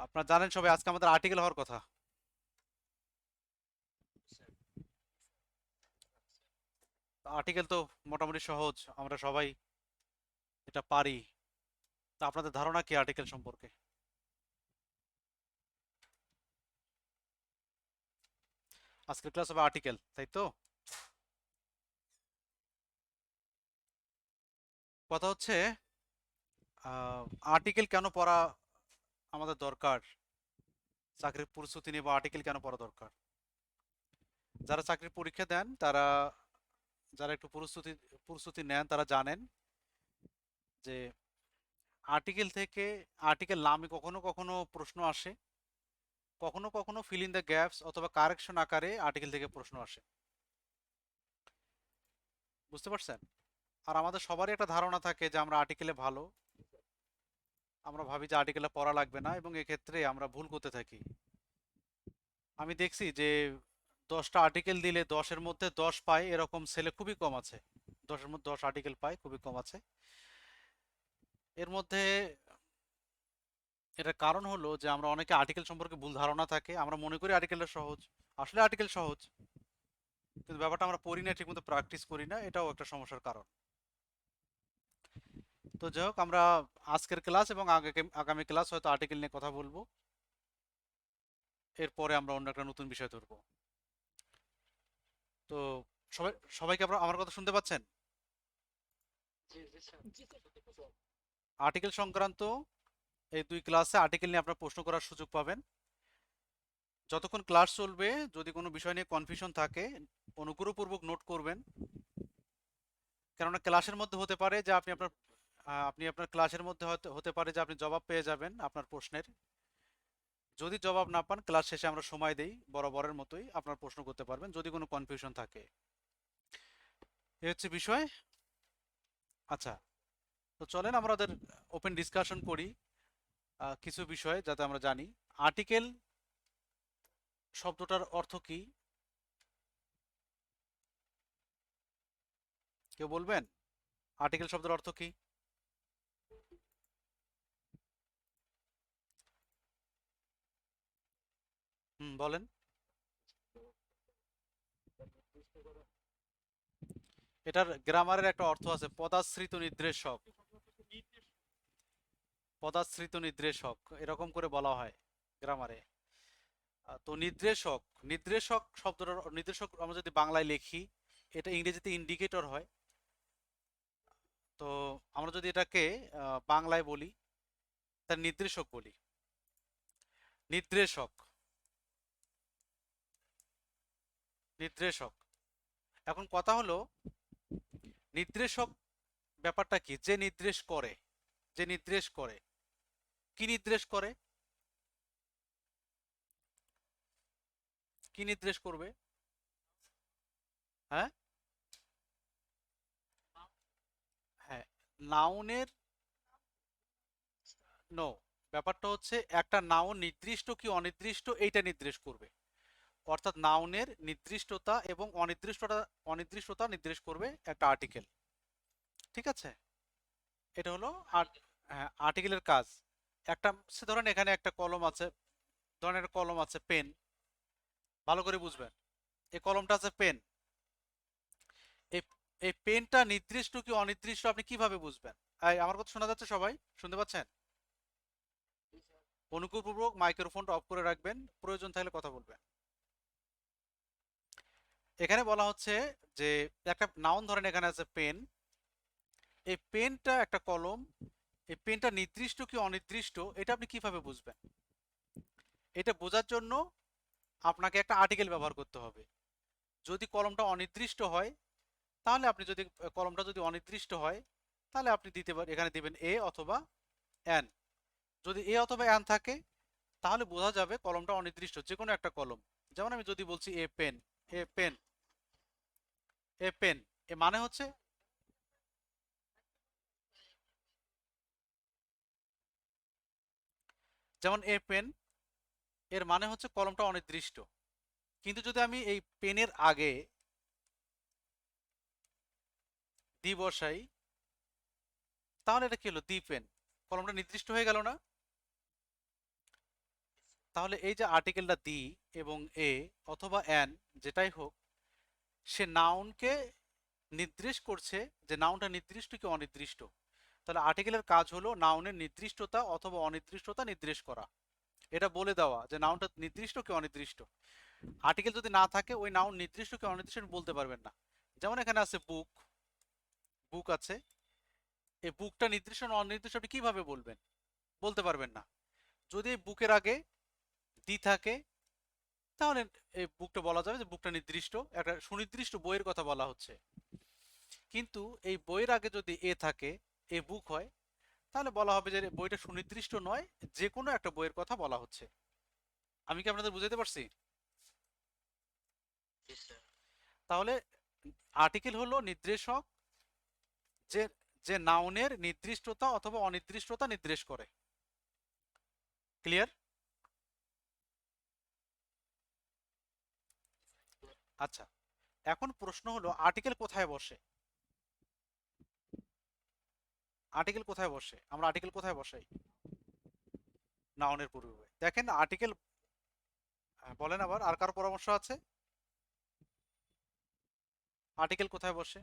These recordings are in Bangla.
আপনারা জানেন সবাই আজকে আমাদের আর্টিকেল হওয়ার কথা। আর্টিকেল তো মোটামুটি সহজ, আমরা সবাই এটা পারি। তা আপনাদের ধারণা কি আর্টিকেল সম্পর্কে? আজকের ক্লাস হবে আর্টিকেল, তাই তো? কথা হচ্ছে আর্টিকেল কেন পড়া আমাদের দরকার, চাকরির প্রস্তুতি নিয়ে বা আর্টিকেল কেন পড়া দরকার। যারা চাকরির পরীক্ষা দেন তারা, যারা একটু প্রস্তুতি প্রস্তুতি নেন তারা জানেন যে আর্টিকেল থেকে, আর্টিকেল নামে কখনো কখনো প্রশ্ন আসে, কখনো কখনো ফিল ইন দ্য গ্যাপস অথবা কারেকশন আকারে আর্টিকেল থেকে প্রশ্ন আসে। বুঝতে পারছেন? আর আমাদের সবারই একটা ধারণা থাকে যে আমরা আর্টিকেলে ভালো, আমরা ভাবি যে আর্টিকেলে পড়া লাগবে না, এবং এক্ষেত্রে আমরা ভুল করতে থাকি। আমি দেখছি যে 10টা আর্টিকেল দিলে 10-এর মধ্যে 10 পায় এরকম ছেলে খুবই কম আছে। 10-এর মধ্যে 10 আর্টিকেল পায় খুবই কম আছে। এর মধ্যে এটার কারণ হলো যে আমরা অনেকে আর্টিকেল সম্পর্কে ভুল ধারণা থাকে, আমরা মনে করি আর্টিকেলটা সহজ। আসলে আর্টিকেল সহজ, কিন্তু ব্যাপারটা আমরা পড়ি না, ঠিকমতো প্র্যাকটিস করি না, এটাও একটা সমস্যার কারণ। তো যাই হোক, আমরা আজকের ক্লাস এবং আগামী ক্লাস হয়তো আর্টিকেল নিয়ে কথা বলবো। এরপরে আমরা অন্য একটা নতুন বিষয় ধরবো। তো সবাই, সবাইকে আপনারা আমার কথা শুনতে পাচ্ছেন? আর্টিকেল সংক্রান্ত এই দুই ক্লাসে আর্টিকেল নিয়ে আপনারা প্রশ্ন করার সুযোগ পাবেন। যতক্ষণ ক্লাস চলবে যদি কোনো বিষয় নিয়ে কনফিউশন থাকে অনুগ্রহপূর্বক নোট করবেন, কেননা ক্লাসের মধ্যে হতে পারে যে আপনি আপনার ক্লাসের মধ্যে হয়তো হতে পারে যে আপনি জবাব পেয়ে যাবেন আপনার প্রশ্নের। যদি জবাব না পান, ক্লাস শেষে আমরা সময় দেই, বরাবরের মতোই আপনার প্রশ্ন করতে পারবেন যদি কোনো কনফিউশন থাকে। এ হচ্ছে বিষয়। আচ্ছা, তো চলেন আমরা ওদের ওপেন ডিসকাশন করি কিছু বিষয় যাতে আমরা জানি। আর্টিকেল শব্দটার অর্থ কি, কেউ বলবেন? আর্টিকেল শব্দের অর্থ কি? বলেন। এটার গ্রামারের একটা অর্থ আছে, পদাশ্রিত নির্দেশক। পদাশ্রিত নির্দেশক এরকম করে বলা হয় গ্রামারে। তো নির্দেশক, নির্দেশক শব্দটার নির্দেশক আমরা যদি বাংলায় লিখি, এটা ইংরেজিতে ইন্ডিকেটর হয়। তো আমরা যদি এটাকে বাংলায় বলি, তার নির্দেশক বলি। নির্দেশক, নির্দেশক। এখন কথা হলো, নির্দেশক ব্যাপারটা কি? যে নির্দেশ করে, যে নির্দেশ করে, কি নির্দেশ করে, কি নির্দেশ করবে? হ্যাঁ, হ্যাঁ, নাউনের। নো, ব্যাপারটা হচ্ছে একটা নাউন নির্দিষ্ট কি অনির্দিষ্ট এইটা নির্দেশ করবে। অর্থাৎ নাউনের নির্দিষ্টতা এবং অনির্দিষ্টতা নির্দেশ করবে একটা আর্টিকেল। ঠিক আছে? এটা হলো আর্টিকেলের কাজ। একটা ধরেন এখানে একটা কলম আছে, ধরেন একটা কলম আছে, পেন। ভালো করে বুঝবেন, এই কলমটা আছে পেন। এই এই পেনটা নির্দিষ্ট কি অনির্দিষ্ট আপনি কিভাবে বুঝবেন? আমার কথা শোনা যাচ্ছে? সবাই শুনতে পাচ্ছেন? অনুগ্রহপূর্বক মাইক্রোফোনটা অফ করে রাখবেন, প্রয়োজন থাকলে কথা বলবেন। এখানে বলা হচ্ছে যে একটা নাউন ধরেন এখানে আছে পেন। এই পেনটা একটা কলম, এই পেনটা নির্দিষ্ট কি অনির্দিষ্ট এটা আপনি কিভাবে বুঝবেন? এটা বোঝার জন্য আপনাকে একটা আর্টিকেল ব্যবহার করতে হবে। যদি কলমটা অনির্দিষ্ট হয়, তাহলে আপনি যদি কলমটা যদি অনির্দিষ্ট হয়, তাহলে আপনি দিতে পারেন, এখানে দিবেন এ অথবা এন। যদি এ অথবা এন থাকে, তাহলে বোঝা যাবে কলমটা অনির্দিষ্ট, যে কোনো একটা কলম। যেমন আমি যদি বলছি a pen, a pen, a pen, a মানে হচ্ছে, যেমন এ পেন, এর মানে হচ্ছে কলমটা অনির্দিষ্ট। কিন্তু যদি আমি এই পেনের আগে দি বসাই, তাহলে এটা কি হলো? দি পেন, কলমটা নির্দিষ্ট হয়ে গেল না? তাহলে এই যে আর্টিকেলটা দি এবং এ অথবা অ্যান যেটাই হোক, সে নাউনকে নির্দেশ করছে যে নাউনটা নির্দিষ্ট কি অনির্দিষ্ট। তাহলে আর্টিকেলের কাজ হলো নাউনের নির্দিষ্টতা অথবা অনির্দিষ্টতা নির্দেশ করা, এটা বলে দেওয়া যে নাউনটা নির্দিষ্ট কি অনির্দিষ্ট। আর্টিকেল যদি না থাকে ওই নাউন নির্দিষ্ট কি অনির্দিষ্ট বলতে পারবেন না। যেমন এখানে আছে বুক, বুক আছে, এই বুকটা নির্দিষ্ট না অনির্দিষ্ট আপনি কিভাবে বলবেন, বলতে পারবেন না। যদি এই বুকের আগে দি থাকে তাহলে এই বুকটা বলা যাবে যে বুকটা নির্দিষ্ট, একটা সুনির্দিষ্ট বইয়ের কথা বলা হচ্ছে। কিন্তু এই বইয়ের আগে যদি এ থাকে, এ বুক হয়, তাহলে বলা হবে যে বইটা সুনির্দিষ্ট নয়, যে কোনো একটা বইয়ের কথা বলা হচ্ছে। আমি কি আপনাদের বুঝাতে পারছি? তাহলে আর্টিকেল হলো নির্দেশক, যে যে নাউনের নির্দিষ্টতা অথবা অনির্দিষ্টতা নির্দেশ করে। ক্লিয়ার? আচ্ছা, এখন প্রশ্ন হলো আর্টিকেল কোথায় বসে। আর্টিকেল কোথায় বসে, আমরা আর্টিকেল কোথায় বসাই? নাউনের পূর্বে। দেখেন আর্টিকেল, বলেন আবার, আর কার পরামর্শ আছে? আর্টিকেল কোথায় বসে?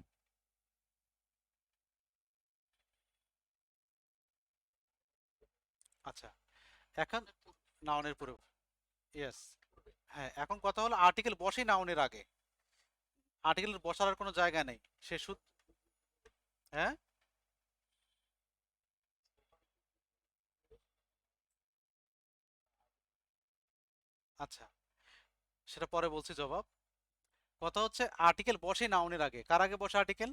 আচ্ছা, এখন নাউনের পূর্বে। ইয়েস। হ্যাঁ, এখন কথা হলো আর্টিকেল বসে নাউনের আগে, আর্টিকেলের বসার আর কোনো জায়গা নেই, সে শুধু। হ্যাঁ, আচ্ছা, সেটা পরে বলছি জবাব। কথা হচ্ছে আর্টিকেল বসে নাউনের আগে, কার আগে বসে আর্টিকেল?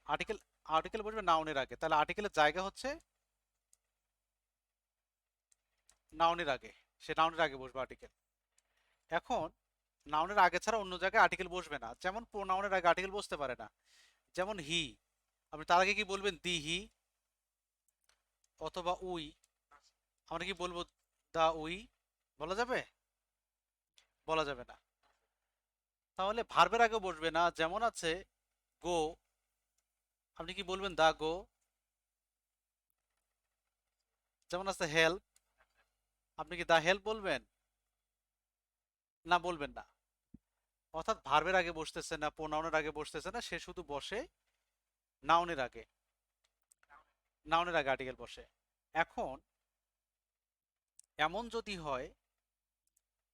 আর্টিকেল, আর্টিকেল বসবে নাউনের আগে, তাহলে আর্টিকেলের জায়গা হচ্ছে নাউনের আগে, সে নাউনের আগে বসবে আর্টিকেল। এখন নাউনের আগে ছাড়া অন্য জায়গায় আর্টিকেল বসবে না, যেমন প্রোনাউনের আগে আর্টিকেল বসতে পারে না। যেমন হি, আপনি তার আগে কি বলবেন? দি হি অথবা উই। আমরা কি বলবো? দা উই? বলা যাবে? বলা যাবে না। তাহলে ভার্বের আগে বসবে না, যেমন আছে গো, আপনি কি বলবেন? দা গো। যেমন আছে হেল্প, আপনি কি দা হেল্প বলবেন? না, বলবেন না। অর্থাৎ ভার্বের আগে বসতেছে না, প্রোনাউনের আগে বসতেছে না, সে শুধু বসে নাউনের আগে, নাউনের আগে আর্টিকেল বসে। এখন এমন যদি হয়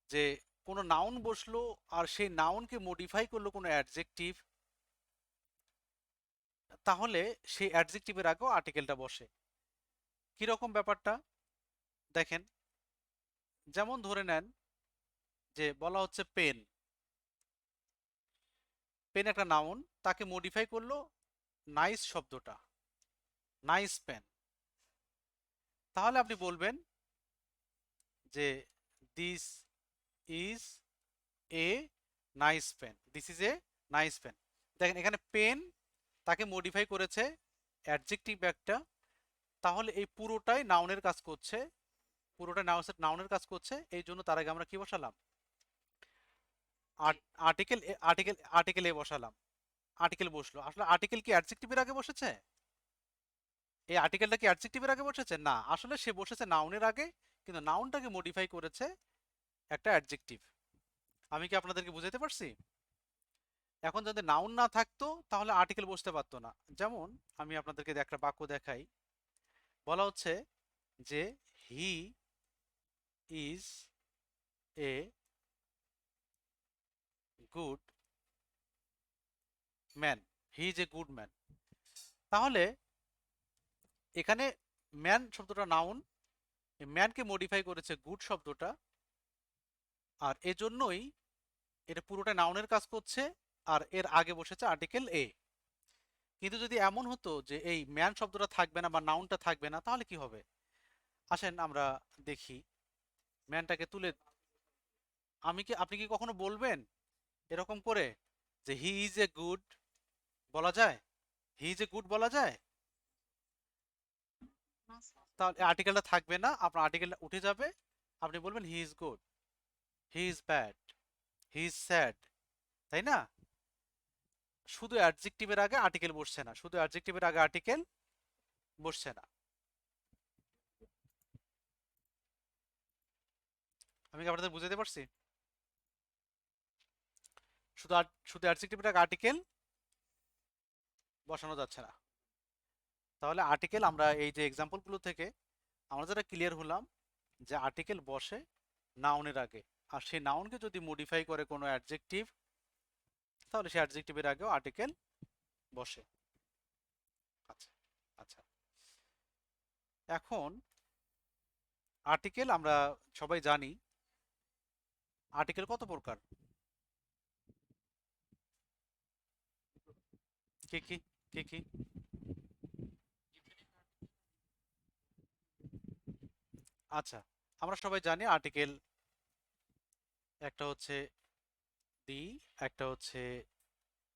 যে কোনো নাউন বসলো আর সেই নাউনকে মডিফাই করলো কোনো অ্যাডজেক্টিভ, তাহলে সেই অ্যাডজেক্টিভের আগেও আর্টিকেলটা বসে। কিরকম ব্যাপারটা দেখেন, যেমন ধরে নেন যে বলা হচ্ছে পেন, পেন একটা নাউন, তাকে মডিফাই করলো নাইস শব্দটা, নাইস পেন। তাহলে আপনি বলবেন যে this is a nice pen, this is a nice pen. দেখেন এখানে পেন তাকে মডিফাই করেছে অ্যাডজেক্টিভ একটা, তাহলে এই পুরোটাই নাউনের কাজ করছে, পুরোটা নাউনের কাজ করছে, এই জন্য তার আগে আমরা কি বসালাম? আর্টিকেল, আর্টিকেল এ বসালাম। আর্টিকেল বসলো, আসলে আর্টিকেল কি অ্যাডজেক্টিভের আগে বসেছে? এই আর্টিকেলটা কি অ্যাডজেক্টিভের আগে বসেছে? না, আসলে সে বসেছে নাউনের আগে, কিন্তু নাউনটাকে মডিফাই করেছে একটা অ্যাডজেক্টিভ। আমি কি আপনাদেরকে বুঝাইতে পারছি? এখন যদি নাউন না থাকতো তাহলে আর্টিকেল বসতে পারতো না। যেমন আমি আপনাদেরকে একটা বাক্য দেখাই, বলা হচ্ছে যে he is a good man, he is a good man. তাহলে এখানে ম্যান শব্দটা নাউন, ম্যানকে মডিফাই করেছে গুড শব্দটা, আর এজন্যই এটা পুরোটা নাউনের কাজ করছে, আর এর আগে বসেছে আর্টিকেল এ। কিন্তু যদি এমন হতো যে এই ম্যান শব্দটা থাকবে না বা নাউনটা থাকবে না, তাহলে কি হবে? আসেন আমরা দেখি, ম্যানটাকে তুলে। আপনি কি কখনো বলবেন এরকম করে যে হি ইজ এ গুড, বলা যায়? হি ইজ এ গুড বলা যায়? তাহলে আর্টিকেলটা থাকবে না, আপনার আর্টিকেলটা উঠে যাবে, আপনি বলবেন he is good, he is bad, he is sad, তাই না? শুধু অ্যাডজেক্টিভের আগে আর্টিকেল বসছে না, শুধু অ্যাডজেক্টিভের আগে আর্টিকেল বসছে না। আমি কি আপনাদের বুঝাতে পারছি? শুধু অ্যাডজেক্টিভের আগে আর্টিকেল বসানো যাচ্ছে না। তাহলে আর্টিকেল আমরা এই যে এক্সাম্পলগুলো থেকে আমরা যেটা ক্লিয়ার হলাম যে আর্টিকেল বসে নাউনের আগে, আর সেই নাউনকে যদি মডিফাই করে কোনো অ্যাডজেক্টিভ, তাহলে সেই অ্যাডজেক্টিভের আগেও আর্টিকেল বসে। আচ্ছা আচ্ছা, এখন আর্টিকেল আমরা সবাই জানি আর্টিকেল কত প্রকার, কি কি কি কি? আচ্ছা, আমরা সবাই জানি আর্টিকেল একটা হচ্ছে দি, একটা হচ্ছে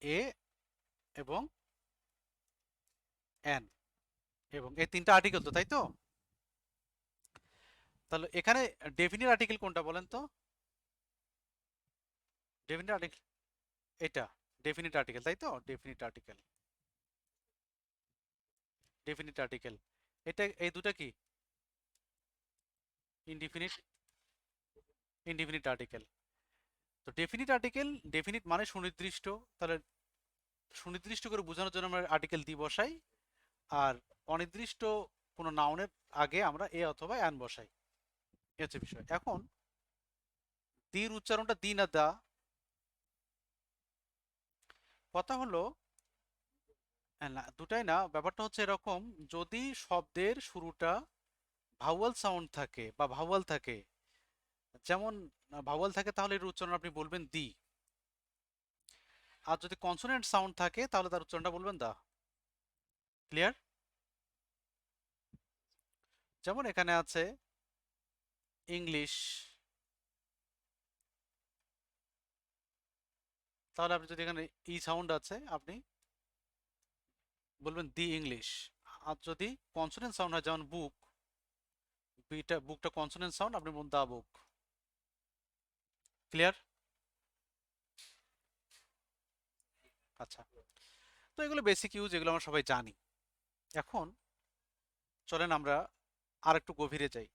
এ এবং এন, এবং এই তিনটা আর্টিকেল তো, তাই তো? তাহলে এখানে ডেফিনিট আর্টিকেল কোনটা বলেন তো? ডেফিনিট আর্টিকেল এটা ডেফিনিট আর্টিকেল, তাই তো? ডেফিনিট আর্টিকেল, ডেফিনিট আর্টিকেল এটা, এই দুটা কি ইনডিফিনিট, ইনডিফিনিট আর্টিকেল। তো ডেফিনিট আর্টিকেল, ডেফিনিট মানে সুনির্দিষ্ট, তাহলে সুনির্দিষ্ট করে বোঝানোর জন্য আমরা আর্টিকেল দি বসাই, আর অনির্দিষ্ট কোনো নাউনের আগে আমরা এ অথবা অ্যান বসাই, এ হচ্ছে বিষয়। এখন দির উচ্চারণটা দি না দা, কথা হলো না দুটাই না, ব্যাপারটা হচ্ছে এরকম, যদি শব্দের শুরুটা ভাওয়াল সাউন্ড থাকে বা ভাওয়াল থাকে, যেমন ভাওয়াল থাকে তাহলে এর উচ্চারণ আপনি বলবেন দি, আর যদি কনসোনেন্ট সাউন্ড থাকে তাহলে তার উচ্চারণটা বলবেন দা। ক্লিয়ার? যেমন এখানে আছে ইংলিশ, তাহলে আপনি যদি এখানে ই সাউন্ড আছে আপনি বলবেন দি ইংলিশ। আর যদি কনসোনেন্ট সাউন্ড হয়, যেমন বুক, বিটা বুকটা কনসোনেন্ট সাউন্ড, আপনি বলুন দা বুক। ক্লিয়ার? আচ্ছা, তো এগুলো বেসিক ইউজ, এগুলো আমরা সবাই জানি। এখন চলেন আমরা আর একটু গভীরে যাই।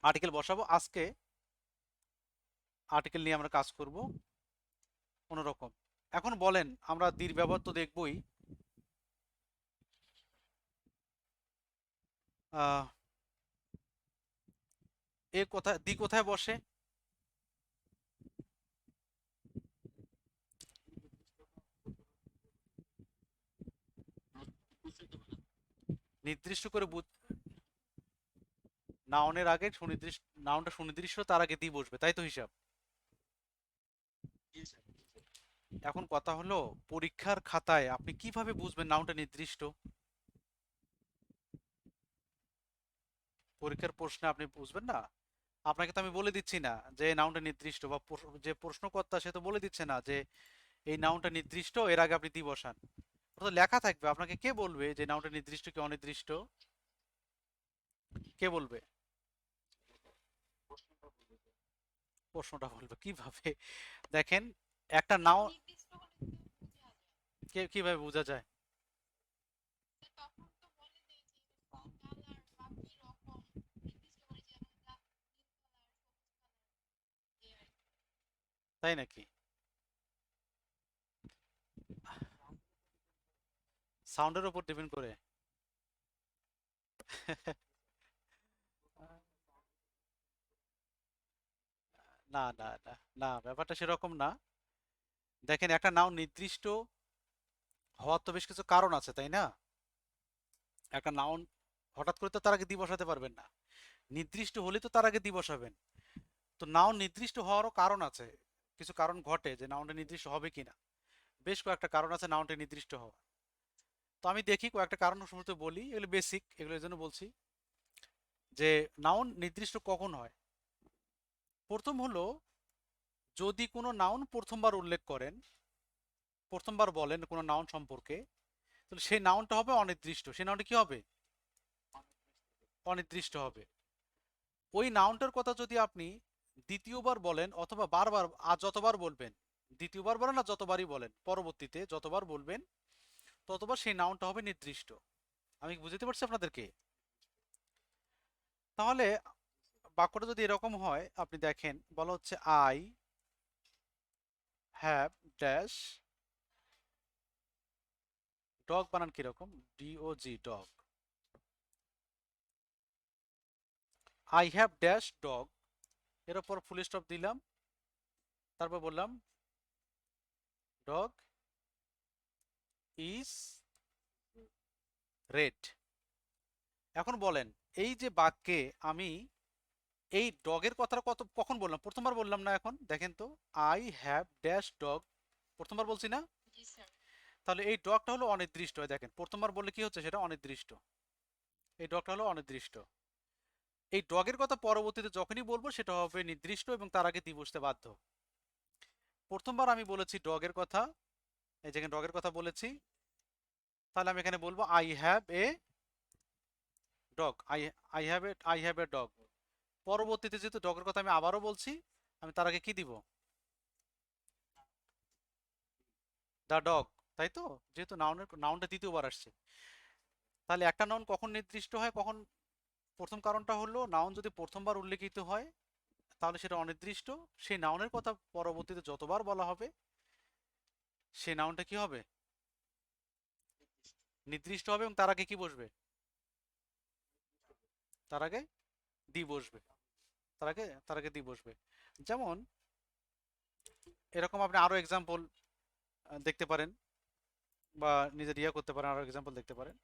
আর্টিকেল বসাবো আজকে, আর্টিকেল নিয়ে আমরা কাজ করব অন্যরকম। এখন বলেন, আমরা দীর ব্যবহার তো দেখবই, আহ, এ কোথায়, দি কোথায় বসে? নির্দিষ্ট করে নাউনের আগে সুনির্দিষ্ট, নাউনটা সুনির্দিষ্ট, তার আগে দি বসবে, তাই তো হিসাব? এখন কথা হলো, পরীক্ষার খাতায় আপনি কিভাবে বুঝবেন নাউনটা নির্দিষ্ট? পরীক্ষার প্রশ্নে আপনি বুঝবেন না? আপনাকে তো আমি বলে দিচ্ছি না যে নাউনটা নির্দিষ্ট, বা যে প্রশ্নকর্তা সে তো বলে দিচ্ছে না যে এই নাউনটা নির্দিষ্ট, এর আগে আপনি দি বসান। ওটা তো লেখা থাকবে, আপনাকে কে বলবে যে নাউনটা নির্দিষ্ট কি অনির্দিষ্ট? কে বলবে? প্রশ্নটা বলবে কিভাবে? দেখেন, একটা নাউন কিভাবে বোঝা যায়? তাই নাকি? সাউন্ডের উপর ডিপেন্ড করে? না না না, না ব্যাপারটা সেরকম না। দেখেন, একটা নাউন নির্দিষ্ট হওয়ার তো বেশ কিছু কারণ আছে, তাই না? একটা নাউন হঠাৎ করে তো তার আগে দি বসাতে পারবেন না, নির্দিষ্ট হলে তো তার আগে দি বসাবেন। তো নাউন নির্দিষ্ট হওয়ারও কারণ আছে, কিছু কারণ ঘটে যে নাউনটা নির্দিষ্ট হবে কিনা। বেশ কয়েকটা কারণ আছে নাউনটা নির্দিষ্ট হওয়া। তো আমি দেখি কয়েকটা কারণ শুরুতে বলি, এগুলো বেসিক, এগুলো এই জন্য বলছি যে নাউন নির্দিষ্ট কখন হয়। প্রথম হলো, যদি কোনো নাউন প্রথমবার উল্লেখ করেন, প্রথমবার বলেন কোনো নাউন সম্পর্কে, তাহলে সেই নাউনটা হবে অনির্দিষ্ট, সেই নাউনটা কি হবে? অনির্দিষ্ট হবে। ওই নাউনটার কথা যদি আপনি দ্বিতীয়বার বলেন অথবা বারবার, আর যতবার বলবেন, দ্বিতীয়বার বলেন আর যতবারই বলেন, পরবর্তীতে যতবার বলবেন ততবার সেই নাউনটা হবে নির্দিষ্ট। আমি বুঝতে পারছি আপনাদেরকে? তাহলে বাক্যটা যদি এরকম হয়, আপনি দেখেন বলা হচ্ছে আই হ্যাভ ড্যাশ ডগ, বানান কিরকম, DOG dog, I have dash dog, এর উপর ফুল স্টপ দিলাম, তারপর বললাম ডগ ইজ রেড। এখন বলেন, এই যে বাক্যে আমি এই ডগের কথাটা কখন বললাম? প্রথমবার বললাম না? এখন দেখেন তো, আই হ্যাভ ড্যাশ ডগ, প্রথমবার বলছি না? তাহলে এই ডগটা হলো অনির্দিষ্ট। দেখেন প্রথমবার বললে কি হচ্ছে, সেটা অনির্দিষ্ট। এই ডগটা হলো অনির্দিষ্ট। এই ডগের কথা পরবর্তীতে যখনই বলবো সেটা হবে নির্দিষ্ট এবং তার আগে দি বসতে বাধ্য। প্রথমবার আমি বলেছি ডগের কথা, এই যেখানে ডগের কথা বলেছি, তাহলে আমি এখানে বলবো I have a dog, I have a dog. পরবর্তীতে যেহেতু ডগের কথা আমি আবারও বলছি, আমি তার আগে কি দিব? দ্য ডগ, তাই তো? যেহেতু নাউনটা দ্বিতীয়বার আসছে, তাহলে একটা নাউন কখন নির্দিষ্ট হয়, কখন? প্রথম কারণটা হলো নাউন যদি প্রথমবার উল্লেখিত হয় তাহলে সেটা অনির্দিষ্ট। সেই নাউনের কথা পরবর্তীতে যতবার বলা হবে সেই নাউনটা কি হবে? নির্দিষ্ট হবে, এবং তার আগে কি বসবে? তার আগে দি বসবে। তার আগে দি বসবে। যেমন এরকম আপনি আরো এক্সাম্পল দেখতে পারেন, বা নিজের ইয়া করতে পারেন, আরো এক্সাম্পল দেখতে পারেন।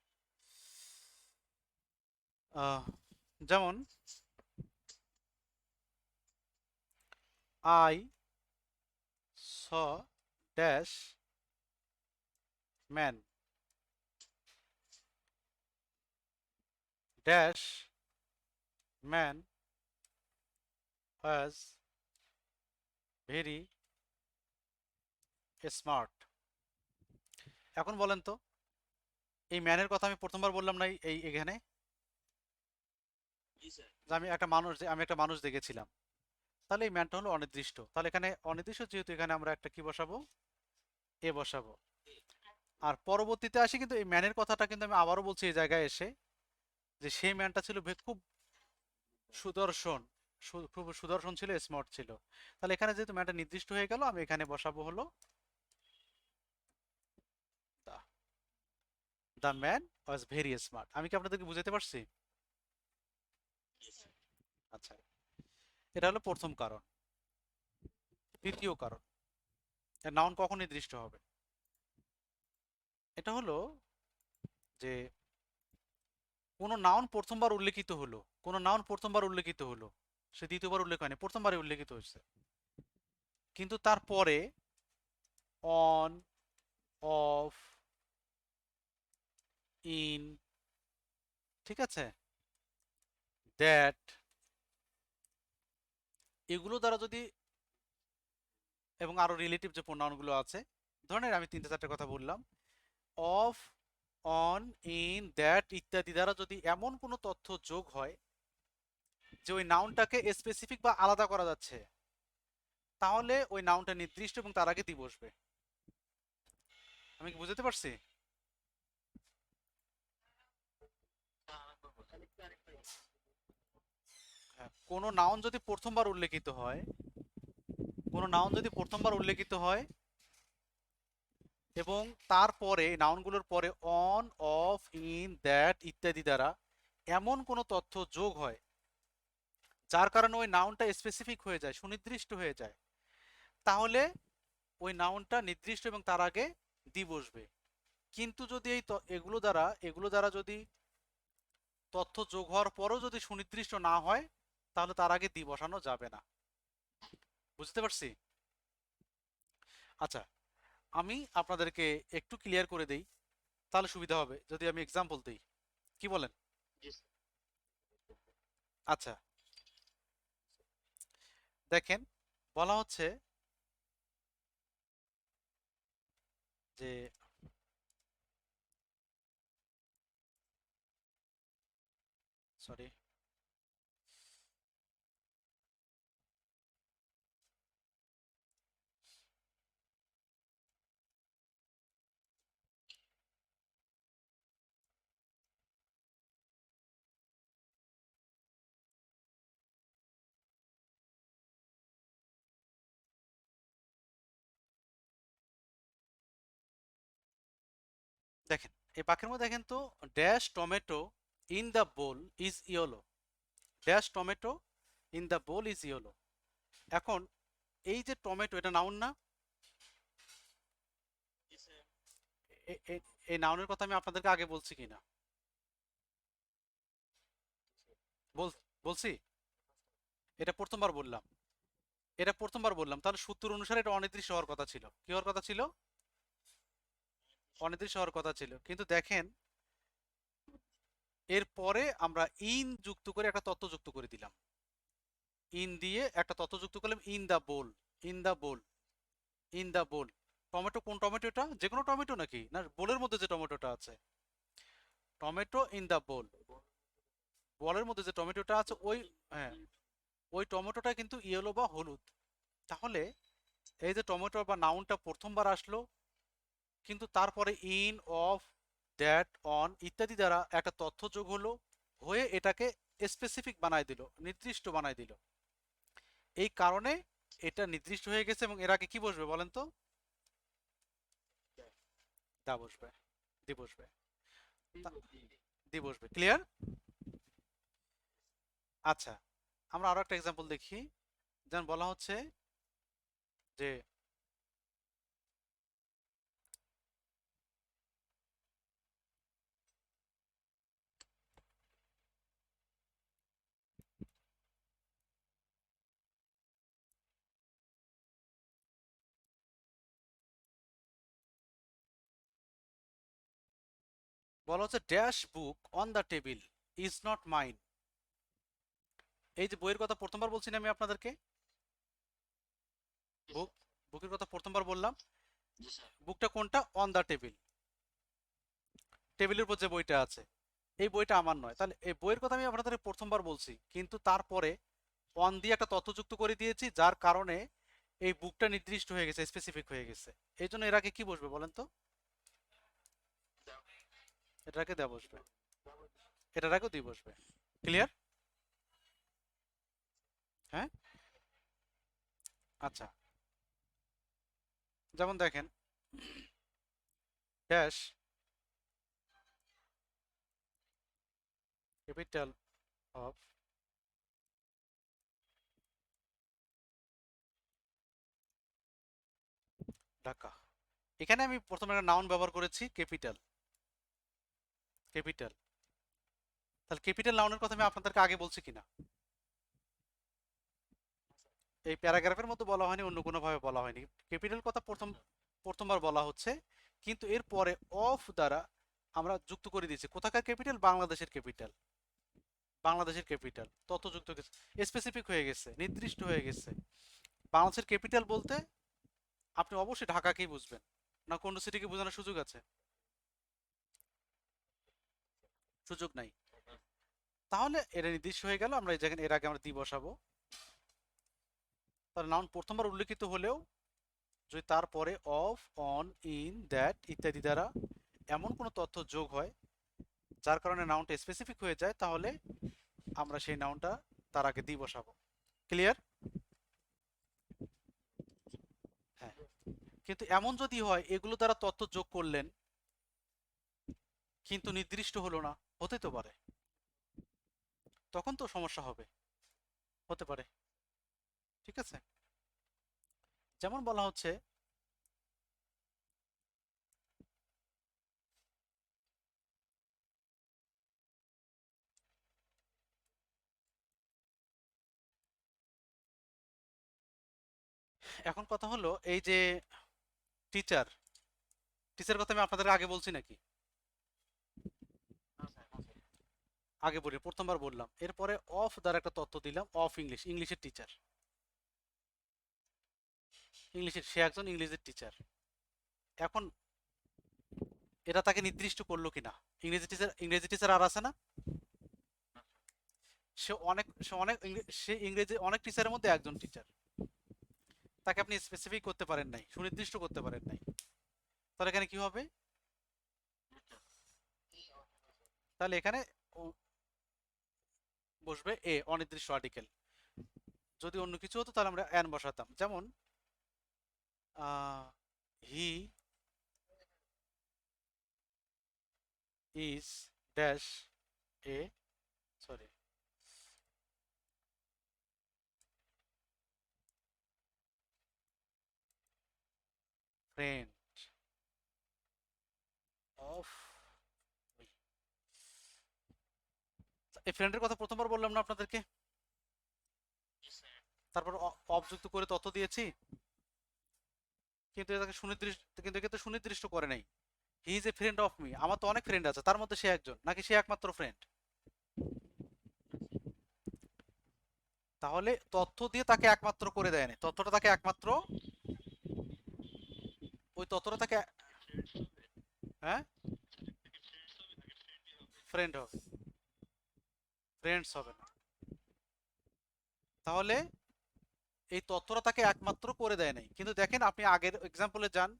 যেমন I saw dash man dash man was very smart. এখন বলেন তো, এই ম্যানের কথা আমি প্রথমবার বললাম না এখানে, যে আমি একটা মানুষ দেখেছিলাম, তাহলে এই ম্যানটা হলো অনির্দিষ্ট। তাহলে এখানে অনির্দিষ্ট যেহেতু, এখানে আমরা একটা কি বসাবো? এ বসাবো। আর পরবর্তীতে আসি, কিন্তু এই ম্যানের কথাটা কিন্তু আমি আবারও বলছি এই জায়গায় এসে, যে সেই ম্যানটা ছিল খুব সুদর্শন, খুব সুদর্শন ছিল, স্মার্ট ছিল। তাহলে এখানে যেহেতু ম্যানটা নির্দিষ্ট হয়ে গেল, আমি এখানে বসাবো হলো the the man was very smart. আমি কি আপনাদেরকে বুঝাতে পারছি? আচ্ছা, এটা হলো প্রথম কারণ। দ্বিতীয় কারণ, নাউন কখন নির্দিষ্ট হবে? এটা হলো যে কোনো নাউন প্রথমবার উল্লেখিত হলো, সে দ্বিতীয়বার উল্লেখ হয়নি, প্রথমবারই উল্লেখিত হয়েছে, কিন্তু তারপরে অন, অফ, ইন, ঠিক আছে, দ্যাট, এগুলো দ্বারা যদি, এবং আরো রিলেটিভ যে প্রোনাউনগুলো আছে, ধরনের আমি 3-4টা কথা বললাম, অফ, অন, ইন, দ্যাট ইত্যাদি দ্বারা যদি এমন কোনো তথ্য যোগ হয় যে ওই নাউনটাকে স্পেসিফিক বা আলাদা করা যাচ্ছে, তাহলে ওই নাউনটা নির্দিষ্ট এবং তার আগে দি বসবে। আমি কি বুঝতে পারছি? হ্যাঁ, কোনো নাউন যদি প্রথমবার উল্লেখিত হয় এবং তারপরে নাউনগুলোর পরে অন, অফ, ইন, দ্যাট ইত্যাদি দ্বারা এমন কোনো তথ্য যোগ হয় যার কারণে ওই নাউনটা স্পেসিফিক হয়ে যায়, সুনির্দিষ্ট হয়ে যায়, তাহলে ওই নাউনটা নির্দিষ্ট এবং তার আগে দি বসবে। কিন্তু যদি এগুলো দ্বারা যদি তথ্য যোগ হওয়ার পরও যদি সুনির্দিষ্ট না হয়, তাহলে তার আগে দি বসানো যাবে না। বুঝতে পারছি? আচ্ছা, আমি আপনাদেরকে একটু ক্লিয়ার করে দেই, তাহলে সুবিধা হবে যদি আমি এক্সাম্পল দিই। কি বলেন? আচ্ছা, দেখেন বলা হচ্ছে যে সরি, দেখেন এই বাক্যের মধ্যে দেখেন তো, dash tomato in the bowl is yellow. Dash tomato in the bowl is yellow. এখন এই যে টমেটো, এটা নাউন না? এই নাউনের কথা আমি আপনাদেরকে আগে বলছি কিনা? বলছি? এটা প্রথমবার বললাম। এটা প্রথমবার বললাম, তাহলে সূত্র অনুসারে এটা অনির্দিষ্ট হওয়ার কথা ছিল। কি হওয়ার কথা ছিল? অনির্দিষ্ট হওয়ার কথা ছিল। কিন্তু দেখেন এরপরে আমরা ইন যুক্ত করে একটা তথ্য যুক্ত করে দিলাম। ইন দিয়ে একটা তথ্য যুক্ত করলাম, in the bowl. In the bowl. In the bowl. Tomato কোন টমেটোটা? যে কোনো টমেটো নাকি না বোলের মধ্যে যে টমেটোটা আছে? টমেটো ইন দা বোল। বলের মধ্যে যে টমেটোটা আছে ওই, হ্যাঁ, ওই টমেটোটা কিন্তু ইয়েলো বা হলুদ। তাহলে এই যে টমেটো বা নাউনটা প্রথমবার আসলো, কিন্তু তারপরে ইন, অফ, দ্যাট, অন ইত্যাদি দ্বারা একটা তথ্য যোগ হলো, হয়ে এটাকে স্পেসিফিক বানায় দিল, নির্দিষ্ট বানায় দিল। এই কারণে এটা নির্দিষ্ট হয়ে গেছে। এবং এর আগে কি বসবে বলেন তো? দা বসবে, দি বসবে, দি বসবে। ক্লিয়ার? আচ্ছা, আমরা আরো একটা এক্সাম্পল দেখি। যেমন বলা হচ্ছে যে বলা হচ্ছে dash book on the table is not mine. এই যে বইয়ের কথা প্রথমবার বলছি না আমি আপনাদেরকে? বুক, বুকের কথা প্রথমবার বললাম। বুকটা কোনটা? On the table. টেবিলের উপর যে বইটা আছে, এই বইটা আমার নয়। তাহলে এই বইয়ের কথা আমি আপনাদের প্রথমবার বলছি, কিন্তু তারপরে অন দিয়ে একটা তথ্য যুক্ত করে দিয়েছি, যার কারণে এই বুকটা নির্দিষ্ট হয়ে গেছে, স্পেসিফিক হয়ে গেছে। এই জন্য এর আগে কি বসবে বলেন তো? এটাকে দেয়া বসবে, এটার আগেও দিয়ে বসবে। ক্লিয়ার? হ্যাঁ। আচ্ছা, যেমন দেখেন ড্যাশ ক্যাপিটাল অফ ঢাকা। এখানে আমি প্রথমে একটা নাউন ব্যবহার করেছি, ক্যাপিটাল। ক্যাপিটাল। তাহলে ক্যাপিটাল নাউনের কথা আমি আপনাদেরকে আগে বলছি কিনা? এই প্যারাগ্রাফের মধ্যে বলা হয়নি, অন্য কোনো ভাবে বলা হয়নি। ক্যাপিটাল কথা প্রথমবার বলা হচ্ছে, কিন্তু এর পরে অফ দ্বারা আমরা যুক্ত করে দিয়েছি। কোথাকার ক্যাপিটাল? বাংলাদেশের ক্যাপিটাল। বাংলাদেশের ক্যাপিটাল তত যুক্ত হয়ে গেছে, স্পেসিফিক হয়ে গেছে, নির্দিষ্ট হয়ে গেছে। বাংলাদেশের ক্যাপিটাল বলতে আপনি অবশ্যই ঢাকাকেই বুঝবেন, না কোন সিটিকে বোঝানোর সুযোগ আছে? সুযোগ নাই। তাহলে এটা নির্দিষ্ট হয়ে গেল। আমরা যেখানে এর আগে আমরা দি বসাবো। তাহলে নাউন প্রথমবার উল্লেখিত হলেও যদি তারপরে অফ, অন, ইন, দ্যাট ইত্যাদি দ্বারা এমন কোনো তথ্য যোগ হয় যার কারণে নাউনটা স্পেসিফিক হয়ে যায়, তাহলে আমরা সেই নাউনটা তার আগে দি বসাবো। ক্লিয়ার? হ্যাঁ। কিন্তু এমন যদি হয় এগুলো দ্বারা তথ্য যোগ করলেন কিন্তু নির্দিষ্ট হলো না, হতে তো পারে, তখন তো সমস্যা হবে। হতে পারে। ঠিক আছে? যেমন বলা হচ্ছে এখন কথা হলো এই যে টিচার, টিচার কথা আমি আপনাদের আগে বলছি নাকি? আগে বলি, প্রথমবার বললাম, এরপরে অফ দ্বারা একটা তথ্য দিলাম, অফ ইংলিশ, ইংলিশের টিচার। ইংলিশের, সে একজন ইংলিশের টিচার। এখন এটা তাকে নির্দিষ্ট করলো কিনা? ইংরেজি টিচার, ইংরেজি টিচার আর আছে না? সে ইংরেজি অনেক টিচারের মধ্যে একজন টিচার। তাকে আপনি স্পেসিফিক করতে পারেন নাই, সুনির্দিষ্ট করতে পারেন নাই। তাহলে এখানে কি হবে? তাহলে এখানে বসবে এ, অনির্দিষ্ট আর্টিকেল। যদি অন্য কিছু হতো তাহলে আমরা অ্যান বসাতাম। যেমন he is dash a sorry friend of, এই ফ্রেন্ডের কথা প্রথমবার বললাম না আপনাদেরকে, তারপর অফ যুক্ত করে তথ্য দিয়েছি, কিন্তু এটাকে সুনির্দিষ্ট, কিন্তু একে তো সুনির্দিষ্ট করে নাই। He is a friend of me, আমার তো অনেক ফ্রেন্ড আছে, তার মধ্যে সে একজন, নাকি সে একমাত্র ফ্রেন্ড? তাহলে তথ্য দিয়ে তাকে একমাত্র করে দেয় না, তথ্যটা তাকে একমাত্র, ওই তথ্যটা তাকে, হ্যাঁ ফ্রেন্ড হবে, ফ্রেন্ডস হবে না। তাহলে এই তথ্যটা তাকে একমাত্র করে দেয় নাই, কিন্তু দেখেন আপনি আগের এক্সাম্পলে যান,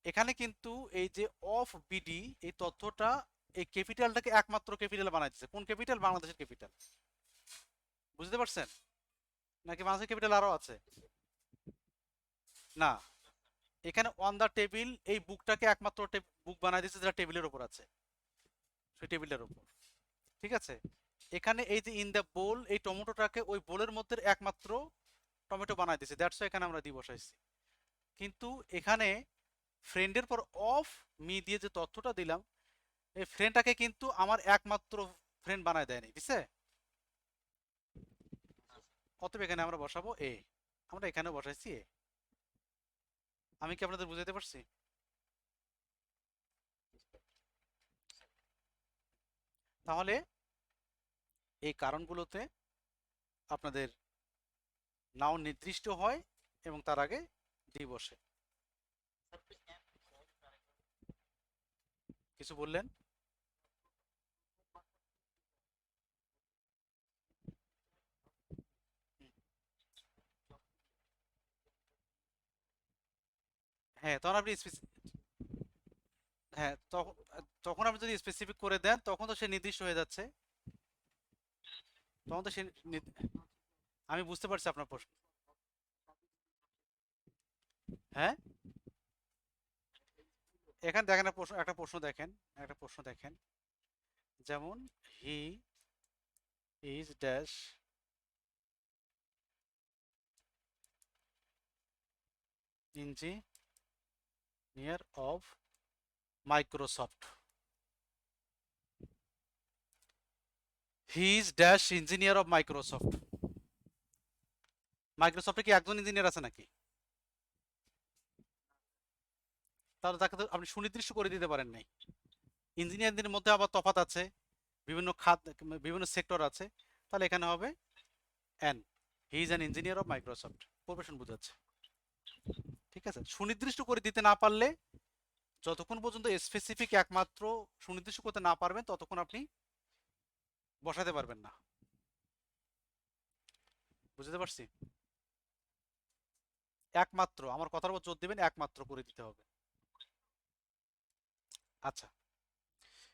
এখানে কিন্তু এই যে অফ বিডি এই তথ্যটা এই ক্যাপিটালটাকে একমাত্র ক্যাপিটাল বানাইতেছে। কোন ক্যাপিটাল? বাংলাদেশের ক্যাপিটাল। বুঝতে পারছেন? নাকি বাংলাদেশের ক্যাপিটাল আরো আছে? না, এখানে অন দা টেবিল এই বুকটাকে একমাত্র বুক বানাই দিচ্ছে যেটা টেবিলের উপর আছে, সেই টেবিলের উপর। ঠিক আছে, এখানে এই যে ইন দ্য বোল এই টমেটোটাকে ওই বোলের মধ্যে একমাত্র টমেটো বানাই দিচ্ছে, দ্যাটস এখানে আমরা দি বসাইছি। কিন্তু এখানে ফ্রেন্ডের পর অফ মি দিয়ে যে তথ্যটা দিলাম, এই ফ্রেন্ডটাকে কিন্তু আমার একমাত্র ফ্রেন্ড বানায় দেয়নি, বুঝছে? অতএব এখানে আমরা বসাবো এ, আমরা এখানে বসাইছি এ। আমি কি আপনাদের বুঝাতে পারছি? তাহলে এই কারণগুলোতে আপনাদের নাউন নির্দিষ্ট হয় এবং তার আগে ডি বসে। কিছু বললেন? হ্যাঁ, তখন আপনি হ্যাঁ তখন, তখন আপনি যদি স্পেসিফিক করে দেন তখন তো সে নির্দিষ্ট হয়ে যাচ্ছে, তখন তো সে আমি বুঝতে পারছি আপনার প্রশ্ন। হ্যাঁ, এখানে দেখেন একটা প্রশ্ন, দেখেন, একটা প্রশ্ন দেখেন, যেমন he is dash engineer of Microsoft, he is dash engineer of Microsoft. মাইক্রোসফটে কি একজন ইঞ্জিনিয়ার আছে নাকি? তাহলে তাকে তো আপনি সুনির্দিষ্ট করে দিতে পারেন নাই। ইঞ্জিনিয়ারদের মধ্যে আবার তফাৎ আছে, বিভিন্ন খাত, বিভিন্ন সেক্টর আছে, তাহলে এখানে হবে N, he is an engineer of Microsoft, profession বোঝাচ্ছে। ঠিক আছে, সুনির্দিষ্ট করে দিতে না পারলে, যতক্ষণ পর্যন্ত স্পেসিফিক একমাত্র সুনির্দিষ্ট করতে না পারবেন ততক্ষণ আপনি বসাতে পারবেন না। বুঝতে পারছি? একমাত্র, আমার কথার উপর জোর দিবেন, একমাত্র করে দিতে হবে। আচ্ছা,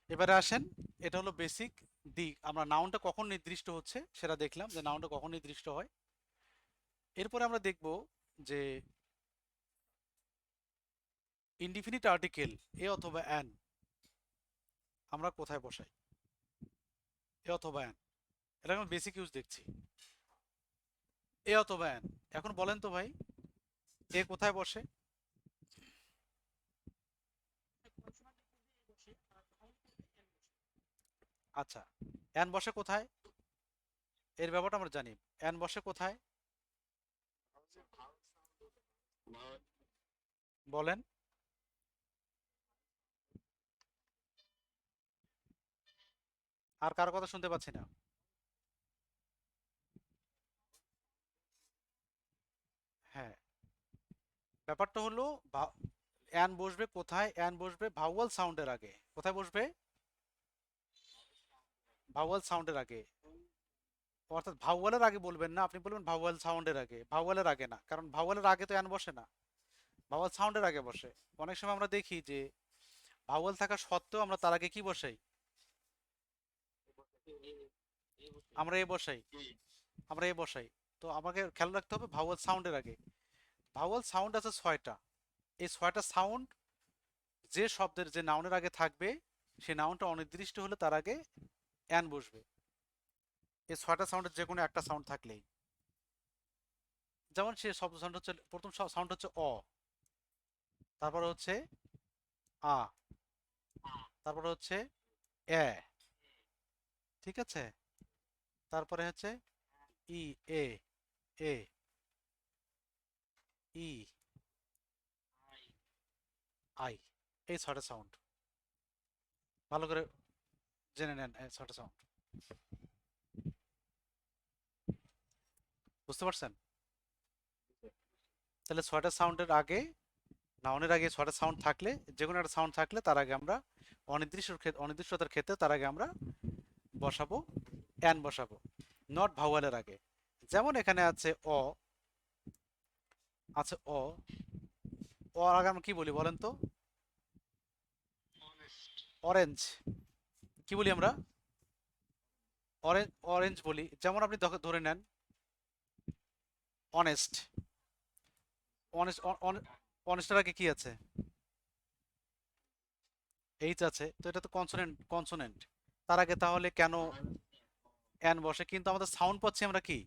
এবারে আসেন, এটা হলো বেসিক দিক। আমরা নাউনটা কখন নির্দিষ্ট হচ্ছে সেটা দেখলাম, যে নাউনটা কখন নির্দিষ্ট হয়। এরপরে আমরা দেখব যে ইনডিফিনিট আর্টিকেল এ অথবা অ্যান আমরা কোথায় বসাই, এ অথবা অ্যান, এটা আমরা বেসিক ইউজ দেখছি। এ অথবা অ্যান, এখন বলেন তো ভাই, এ কোথায় বসে? আচ্ছা, অ্যান বসে কোথায়? এর ব্যাপারটা আমরা জানি। অ্যান বসে কোথায়? বলেন। আর কার কথা শুনতে পাচ্ছি না। হ্যাঁ, ব্যাপারটা হলো অ্যান বসবে কোথায়? অ্যান বসবে ভাওয়াল সাউন্ডের আগে। কোথায় বসবে? ভাওয়াল সাউন্ডের আগে। অর্থাৎ ভাওয়ালের আগে বলবেন না, আপনি বলবেন ভাওয়াল সাউন্ডের আগে, ভাওয়ালের আগে না, কারণ ভাওয়ালের আগে তো অ্যান বসে না, ভাওয়াল সাউন্ডের আগে বসে। অনেক সময় আমরা দেখি যে ভাওয়াল থাকা সত্ত্বেও আমরা তার আগে কি বসাই? আমরা এ বসাই, আমরা এ বসাই। তো আমাকে খেয়াল রাখতে হবে ভাওয়াল সাউন্ডের আগে। ভাওয়াল সাউন্ড আছে 6টা, এই 6টা সাউন্ড যে শব্দের, যে নাউনের আগে থাকবে সেই নাউনটা অনির্দিষ্ট হলে তার আগে অ্যান বসবে। এই 6টা সাউন্ডের যে কোনো একটা সাউন্ড থাকলেই, যেমন সে শব্দ সাউন্ড হচ্ছে, প্রথম সাউন্ড হচ্ছে অ, তারপরে হচ্ছে আ, তারপরে হচ্ছে এ, ঠিক আছে, তারপরে হচ্ছে ই, এ, এ, ই, আই। এই 6টা সাউন্ড ভালো করে জেনে নেন, এই 6টা সাউন্ড। বুঝতে পারছেন? তাহলে 6টা সাউন্ডের আগে, নাউনের আগে 6টা সাউন্ড থাকলে, যে কোনো একটা সাউন্ড থাকলে তার আগে আমরা অনির্দিষ্টতার ক্ষেত্রে তার আগে আমরা বসাবো অ্যান বসাবো, নট ভাওয়ালের আগে। যেমন এখানে আছে অ, আছে অ, অর আগে আমরা কি বলি বলেন তো? অরেঞ্জ। কি বলি আমরা? অরেঞ্জ, অরেঞ্জ বলি। যেমন আপনি ধরে নেন অনেস্ট, অনেস্ট, অনেস্টের আগে কি আছে? এইচ আছে, তো এটা তো কনসোনেন্ট, কনসোনেন্ট। তার আগে তাহলে কেন অ্যান বসে? কিন্তু আমাদের সাউন্ড পাচ্ছি আমরা কি,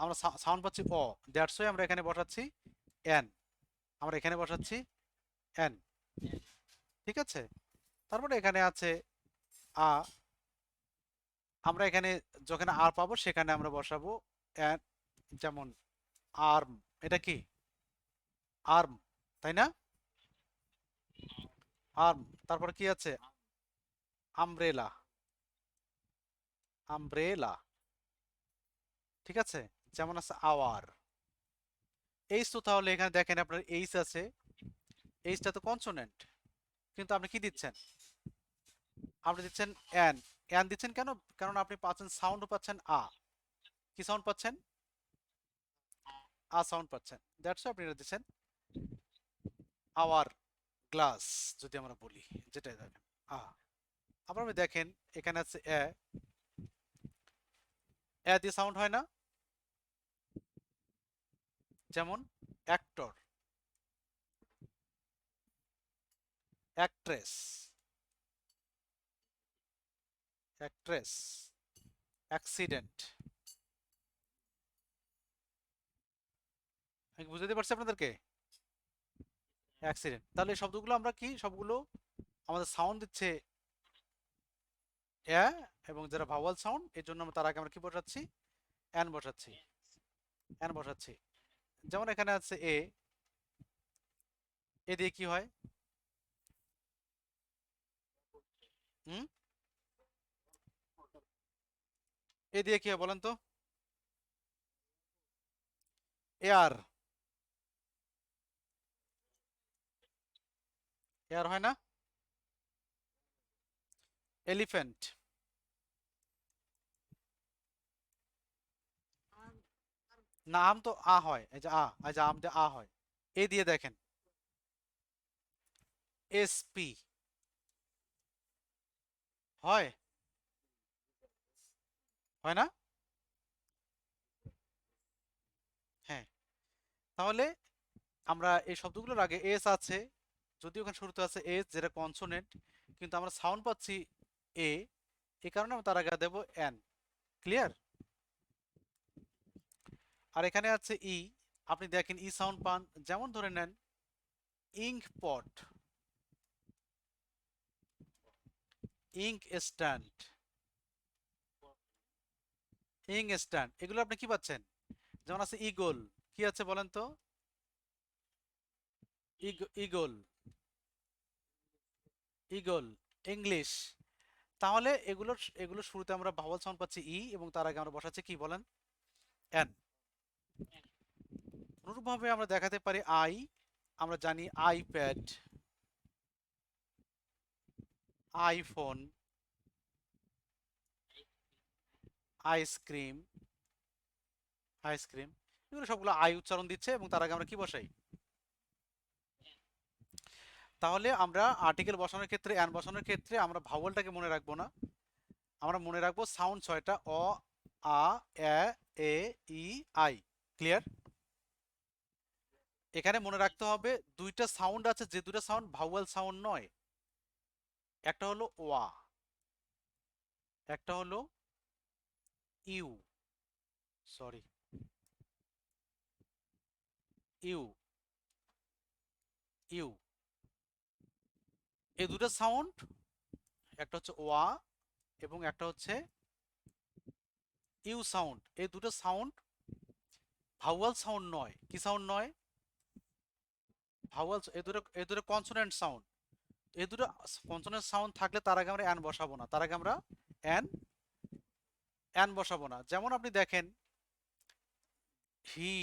আমরা সাউন্ড পাচ্ছি অ, দ্যাটস ওয়াই আমরা এখানে বসাচ্ছি অ্যান, আমরা এখানে বসাচ্ছি অ্যান, ঠিক আছে। তারপরে এখানে আছে আ, আমরা এখানে যখন আর পাবো সেখানে আমরা বসাবো অ্যান, যেমন আর্ম, এটা কি আর্ম, তাই না? আর্ম। তারপরে কি আছে? আমব্রেলা, আমব্রেলা, ঠিক আছে। যেমন আছে আওয়ার। এইচ তো তাহলে এখানে দেখেন আপনার এইচ আছে, এইচটা তো কনসোনেন্ট, কিন্তু আপনি কি দিচ্ছেন? আপনি দিচ্ছেন অ্যান, অ্যান দিচ্ছেন কেন? কারণ আপনি পাচ্ছেন, সাউন্ড পাচ্ছেন আ, কি সাউন্ড পাচ্ছেন? আ সাউন্ড পাচ্ছেন, দ্যাটস আপনি এটা দিচ্ছেন আওয়ার গ্লাস, যদি আমরা বলি, যেটাই দেখেন আ। আবার আপনি দেখেন এখানে আছে এ, এ দিয়ে সাউন্ড হয় না? যেমন অ্যাক্টর, অ্যাক্ট্রেস, অ্যাক্ট্রেস, অ্যাক্সিডেন্ট। আমি বুঝতে পারছি আপনাদেরকে? অ্যাক্সিডেন্ট। তাহলে এই শব্দগুলো আমরা কি, সবগুলো আমাদের সাউন্ড দিচ্ছে এ, এবং যারা ভাওয়াল সাউন্ড, এর জন্য আমরা তার আগে আমরা কি বসাচ্ছি? অ্যান বসাচ্ছি, অ্যান বসাচ্ছি। যেমন এখানে আছে এ, এ দিয়ে কি হয়? হুম, এ দিয়ে কি হয় বলেন তো? এয়ার, এয়ার হয় না? এলিফ্যান্ট, না আম তো আ হয়, এই যে আ, এই যে আম দিয়ে আ হয়। এ দিয়ে দেখেন এসপি, হয়, হয় না? হ্যাঁ। তাহলে আমরা এই শব্দগুলোর আগে এস আছে, যদিও ওখানে শুরুতে আছে এস যেটা কনসোনেন্ট, কিন্তু আমরা সাউন্ড পাচ্ছি এ, এই কারণে আমরা তার আগে দেবো এন। ক্লিয়ার? আর এখানে আছে ই, আপনি দেখেন ই সাউন্ড পান, যেমন ধরে নেন ইঙ্ক পট, ইঙ্ক স্ট্যান্ড, ইঙ্ক স্ট্যান্ড, এগুলো আপনি কি পাচ্ছেন? যেমন আছে ইগল, কি আছে বলেন তো? Eagle, eagle, English. তাহলে এগুলো শুরুতে আমরা ভাওয়াল সাউন্ড পাচ্ছি ই, এবং তার আগে আমরা বসাচ্ছি কি বলেন? এন। অনুরূপভাবে আমরা দেখাতে পারি আই, আমরা জানি আইপ্যাড, আইফোন, আইসক্রিম, আইসক্রিম, এগুলো সবগুলো আই উচ্চারণ দিচ্ছে, এবং তার আগে আমরা কি বসাই? তাহলে আমরা আর্টিকেল বসানোর ক্ষেত্রে, অ্যান বসানোর ক্ষেত্রে আমরা ভাওয়ালটাকে মনে রাখবো না, আমরা মনে রাখবো সাউন্ড 6টা, অ, আ, এ, ই, আই। ক্লিয়ার? এখানে মনে রাখতে হবে দুইটা সাউন্ড আছে, যে দুটো সাউন্ড ভাওয়াল সাউন্ড নয়, একটা হলো ওয়া, একটা হলো ইউ, সরি, ইউ, ইউ। এই দুটো সাউন্ড, একটা হচ্ছে ওয়া এবং একটা হচ্ছে ইউ সাউন্ড, এই দুটো সাউন্ড ভাওয়াল সাউন্ড নয়। কি সাউন্ড নয়? ভাওয়াল। এই দুটো কনসোনেন্ট সাউন্ড। এই দুটো কনসোনেন্ট সাউন্ড থাকলে তার আগে আমরা অ্যান বসাবো না, তার আগে আমরা অ্যান অ্যান বসাবো না। যেমন আপনি দেখেন, হি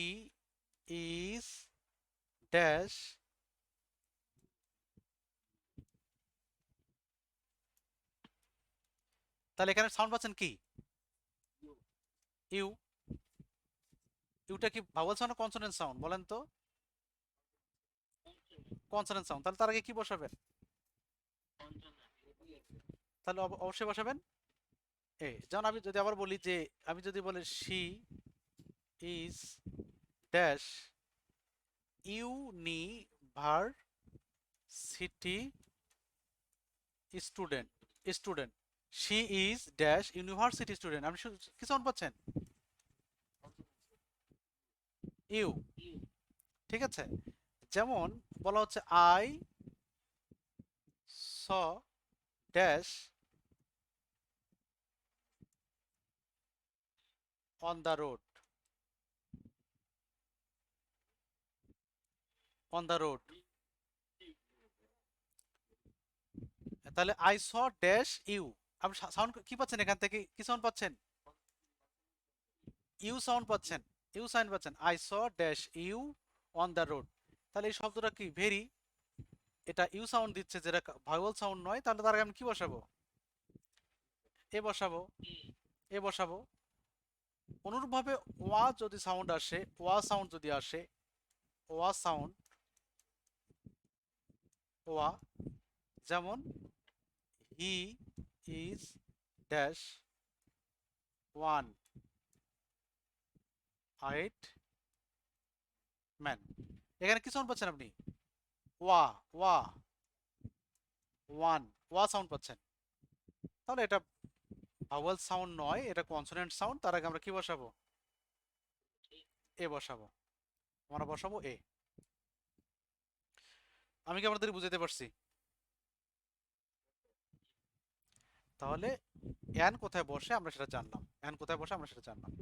ইজ ড্যাশ, তাহলে এখানে সাউন্ড পাচ্ছেন কি? ইউ। ইউটা কি ভাওয়াল সাউন্ড না কনসোনেন্ট সাউন্ড বলেন তো? Consonant sound. তাহলে তার আগে কি বসাবেন? তাহলে অবশ্যই বসাবেন এ। যেমন আমি যদি আবার বলি যে, আমি যদি বলি she is dash university student, student, she is dash university student, আপনি কি সাউন্ড পাচ্ছেন? ইউ। ঠিক আছে। যেমন বলা হচ্ছে I saw dash on the road, on the road. তাহলে আই স ড্যাশ ইউ, আপনি সাউন্ড কি পাচ্ছেন এখান থেকে? কি সাউন্ড পাচ্ছেন? ইউ সাউন্ড পাচ্ছেন, ইউ সাউন্ড পাচ্ছেন। I saw dash U on the road. তাহলে এই শব্দটা কি ভেরি, এটা ইউ সাউন্ড দিচ্ছে, যেটা ভাওয়াল সাউন্ড নয়। তাহলে তার আগে আমি কি বসাবো? এ বসাবো, এ বসাবো। অনুরূপভাবে ওয়া যদি সাউন্ড আসে, ওয়া সাউন্ড যদি আসে, ওয়া সাউন্ড, ওয়া, যেমন he is dash one eyed man. এখানে কি সাউন্ড পাচ্ছেন আপনি? ওয়া, ওয়া, ওয়ান, ওয়া সাউন্ড পাচ্ছেন। তাহলে এটা ভাওয়াল সাউন্ড নয়, এটা কনসোনেন্ট সাউন্ড। তার আগে আমরা কি বসাবো? এ বসাবো, আমরা বসাবো এ। আমি কি আপনাদের বুঝাতে পারছি? তাহলে অ্যান কোথায় বসে আমরা সেটা জানলাম, অ্যান কোথায় বসে আমরা সেটা জানলাম।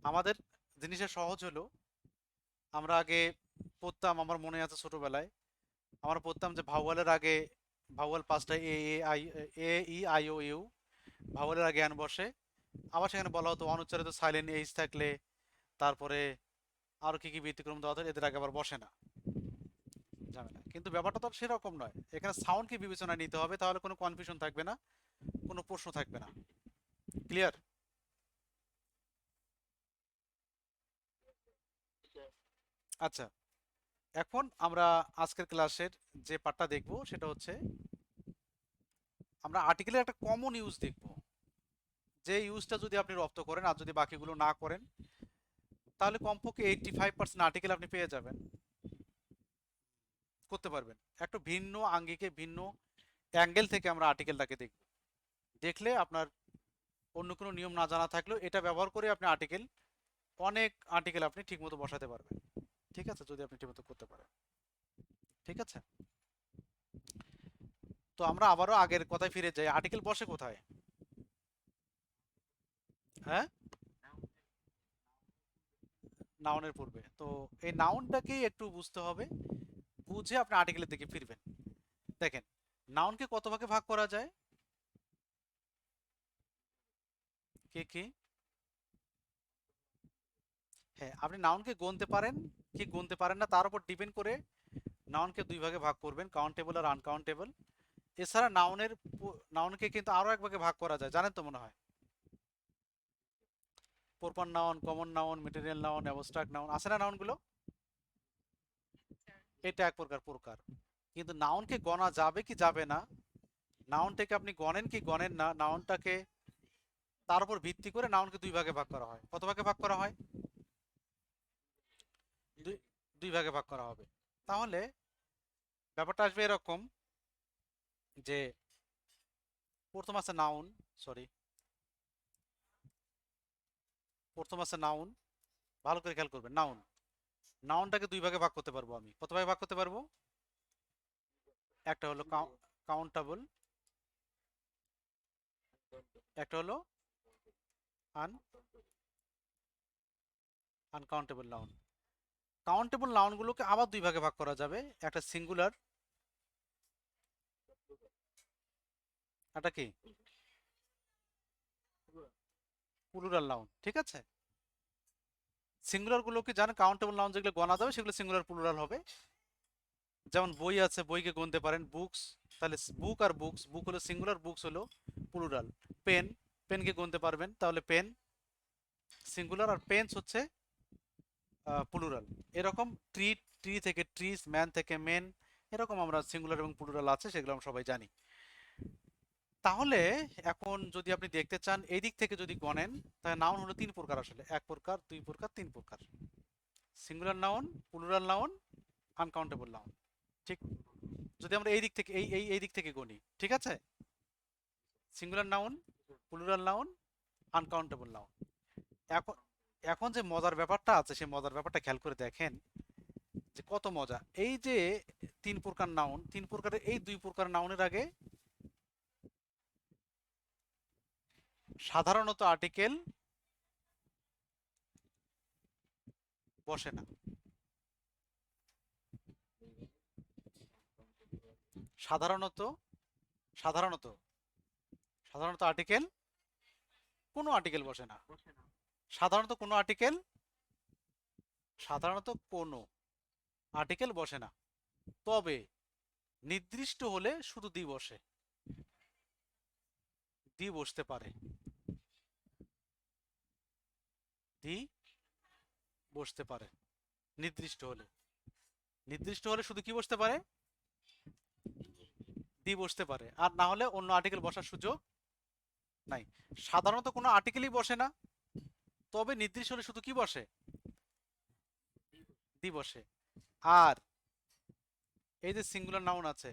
আমাদের জিনিসের সহজ হলো, আমরা আগে পড়তাম, আমার মনে আছে ছোটবেলায় আমরা পড়তাম যে ভাওয়ালের আগে, ভাওয়াল পাঁচটা, এ ই আই ও ইউ, ভাওয়ালের আগে অ্যান বসে। আবার সেখানে বলা হতো অনুচ্চারিত সাইলেন্ট এইচ থাকলে তারপরে আরো কি কি ব্যতিক্রম দেওয়া হতো, এদের আগে আবার বসে না, ঝামেলা। কিন্তু ব্যাপারটা তো সেরকম নয়, এখানে সাউন্ডকে বিবেচনায় নিতে হবে, তাহলে কোনো কনফিউশন থাকবে না, কোনো প্রশ্ন থাকবে না। ক্লিয়ার? আচ্ছা, এখন আমরা আজকের ক্লাসের যে পার্টটা দেখব সেটা হচ্ছে আমরা আর্টিকেলের একটা কমন ইউজ দেখব। যে ইউজটা যদি আপনি রপ্ত করেন আর যদি বাকিগুলো না করেন, তাহলে কমপক্ষে 85% আর্টিকেল আপনি পেয়ে যাবেন, করতে পারবেন। একটা ভিন্ন আঙ্গিকে, ভিন্ন অ্যাঙ্গেল থেকে আমরা আর্টিকেলটাকে দেখব। দেখলে আপনার অন্য কোনো নিয়ম না জানা থাকলেও এটা ব্যবহার করে আপনি আর্টিকেল, অনেক আর্টিকেল আপনি ঠিকমতো বসাতে পারবেন। ঠিক আছে, যদি আপনি ঠিকমতো করতে পারেন। ঠিক আছে, তো আমরা আবারও আগের কথায় ফিরে যাই। আর্টিকেল বসে কোথায়? হ্যাঁ, নাউনের পূর্বে। তো এই নাউনটাকেই একটু বুঝতে হবে, বুঝে আপনি আর্টিকেলের দিকে ফিরবেন। দেখেন, নাউনকে কত ভাগে ভাগ করা যায়? কে কে? হ্যাঁ, আপনি নাউনকে গুনতে পারেন কি গুনতে পারেন না তার উপর ডিপেন্ড করে নাউনকে দুই ভাগে ভাগ করবেন, কাউন্টেবল আর আনকাউন্টেবল। এছাড়া নাউনকে কিন্তু আরো এক ভাগে ভাগ করা যায়, জানেন তো মনে হয়। Proper noun, common noun, material noun, abstract noun, আছে না নাউনগুলো? এটা এক প্রকার প্রকার। কিন্তু নাউনকে গণা যাবে কি যাবে না, নাউনটাকে আপনি গণেন কি গণেন না, নাউনটাকে তার উপর ভিত্তি করে নাউনকে দুই ভাগে ভাগ করা হয়। কত ভাগে ভাগ করা হয়? দুই দুই ভাগে ভাগ করা হবে। তাহলে ব্যাপারটা আসবে এরকম যে প্রথম আছে নাউন, সরি, প্রথম আছে নাউন, ভালো করে খেয়াল করবেন। নাউন, নাউনটাকে দুই ভাগে ভাগ করতে পারবো আমি। কত ভাগে ভাগ করতে পারবো? একটা হলো কাউন্টেবল, একটা হলো আনকাউন্টেবল নাউন। কাউন্টেবল নাউনগুলোকে আবার দুই ভাগে ভাগ করা যাবে, একটা সিঙ্গুলার, একটা কি প্লুরাল নাউন। ঠিক আছে, সিঙ্গুলার গুলো কি জানেন? কাউন্টেবল নাউন যেগুলো গণা যাবে সেগুলো সিঙ্গুলার প্লুরাল হবে। যেমন বই আছে, বইকে গুনতে পারেন। বুকস, তাহলে বুক আর বুকস, বুক হলো সিঙ্গুলার, বুকস হলো প্লুরাল। পেন, পেনকে গুনতে পারবেন, তাহলে পেন সিঙ্গুলার, আর পেন্স হচ্ছে প্লুরাল। এরকম ট্রি, ট্রি থেকে ট্রিজ, ম্যান থেকে মেন, এরকম আমরা সিঙ্গুলার এবং প্লুরাল আছে, সেগুলো আমরা সবাই জানি। তাহলে এখন যদি আপনি দেখতে চান এই দিক থেকে যদি গণেন, তাহলে নাউন হলো তিন প্রকার আসলে, এক প্রকার, দুই প্রকার, তিন প্রকার। Singular noun, plural noun, uncountable noun. ঠিক, যদি আমরা এই দিক থেকে এই দিক থেকে গণি, ঠিক আছে, singular noun, plural noun, uncountable noun. এখন এখন যে মজার ব্যাপারটা আছে, সেই মজার ব্যাপারটা খেয়াল করে দেখেন যে কত মজা। এই যে তিন প্রকার নাউন, তিন প্রকারের এই দুই প্রকার নাউনের আগে সাধারণত আর্টিকেল বসে না। সাধারণত, সাধারণত, সাধারণত আর্টিকেল, কোনো আর্টিকেল বসে না। সাধারণত কোনো আর্টিকেল, সাধারণত কোনো আর্টিকেল বসে না। তবে নির্দিষ্ট হলে শুধু দি বসে, দি বসতে পারে, দি বসতে পারে নির্দিষ্ট হলে। নির্দিষ্ট হলে শুধু কি বসতে পারে? দি বসতে পারে, আর না হলে অন্য আর্টিকেল বসার সুযোগ নাই। সাধারণত কোনো আর্টিকেলই বসে না, তবে নির্দিষ্ট হলে শুধু কি বসে? দি বসে। আর এই যে সিঙ্গুলার নাউন আছে,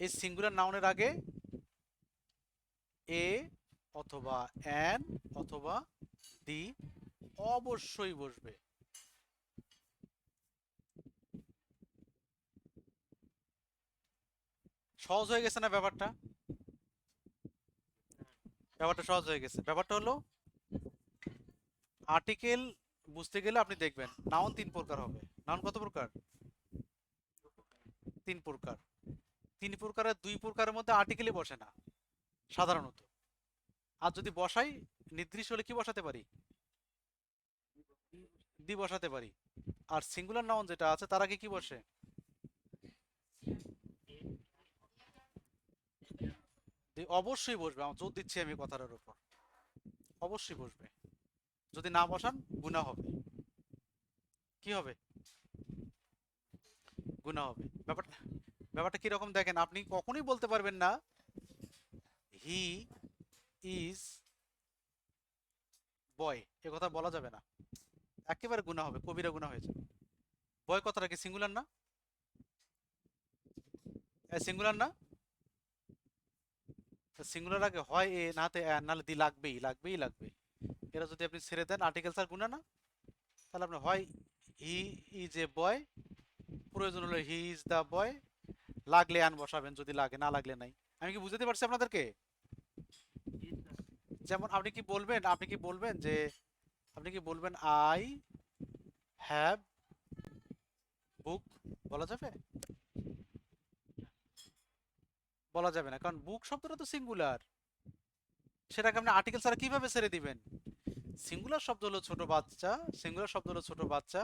এই সিঙ্গুলার নাউনের আগে এ অথবা অ্যান অথবা দি অবশ্যই বসবে। সহজ হয়ে গেছে না ব্যাপারটা? ব্যাপারটা সহজ হয়ে গেছে। ব্যাপারটা হলো আর্টিকেল বুঝতে গেলে আপনি দেখবেন নাউন তিন প্রকার হবে। নাউন কত প্রকার? তিন প্রকার। তিন প্রকারের দুই প্রকারের মধ্যে আর্টিকেলই বসে না সাধারণত। আর যদি বসাই, নির্দিষ্ট হলে কি বসাতে পারি? দি বসাতে পারি। আর সিঙ্গুলার নাউন যেটা আছে তার আগে কি বসে? দি অবশ্যই বসবে, আমার জোর দিচ্ছি আমি কথাটার উপর, অবশ্যই বসবে। যদি না বসান গুনাহ হবে। কি হবে? গুনাহ হবে। ব্যাপারটা, ব্যাপারটা কিরকম দেখেন, আপনি কখনোই বলতে পারবেন না হি ইজ বয়, এ কথা বলা যাবে না। একেবারে গুনাহ হবে, কবিরা গুনাহ হয়ে যাবে। বয় কথাটা কি সিঙ্গুলার না? সিঙ্গুলার না? সিঙ্গুলার আগে হয় এ, নাতে নাহলে দি লাগবেই, লাগবেই লাগবে। এরা যদি আপনি ছেড়ে দেন, আর্টিকেল স্যার গুনা না? তাহলে আপনি হয় হি ইজ এ বয়, প্রয়োজন হলে হি ইজ দা বয়, লাগলে আন বসাবেন, যদি লাগে, না লাগলে নাই। আমি কি বুঝাতে পারছি আপনাদেরকে? যেমন আপনি কি বলবেন, আপনি কি বলবেন যে, আপনি কি বলবেন আই হ্যাভ বুক? বলা যাবে? বলা যাবে না, কারণ বুক শব্দটা তো সিঙ্গুলার। সেটাকে আপনি আর্টিকেল ছাড়া কিভাবে ছেড়ে দিবেন? সিঙ্গুলার শব্দ হলো ছোট বাচ্চা, সিঙ্গুলার শব্দ হলো ছোট বাচ্চা,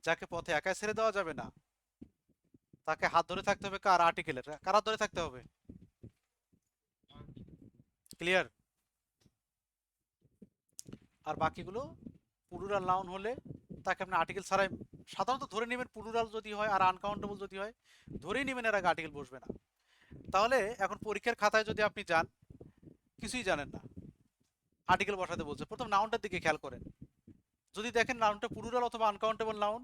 যাকে পথে একাই ছেড়ে দেওয়া যাবে না। তাকে হাত ধরে থাকতে হবে, কার? আর্টিকেলের। কার হাত ধরে থাকতে হবে? ক্লিয়ার? আর বাকিগুলো প্লুরাল নাউন হলে তাকে আপনি আর্টিকেল ছাড়াই সাধারণত ধরে নেবেন। প্লুরাল যদি হয় আর আনকাউন্টেবল যদি হয়, ধরেই নেবেন এর আগে আর্টিকেল বসবে না। তাহলে এখন পরীক্ষার খাতায় যদি আপনি যান, কিছুই জানেন না, আর্টিকেল বসাতে বলছে, প্রথম নাউনটার দিকে খেয়াল করেন। যদি দেখেন নাউনটা প্লুরাল অথবা আনকাউন্টেবল নাউন,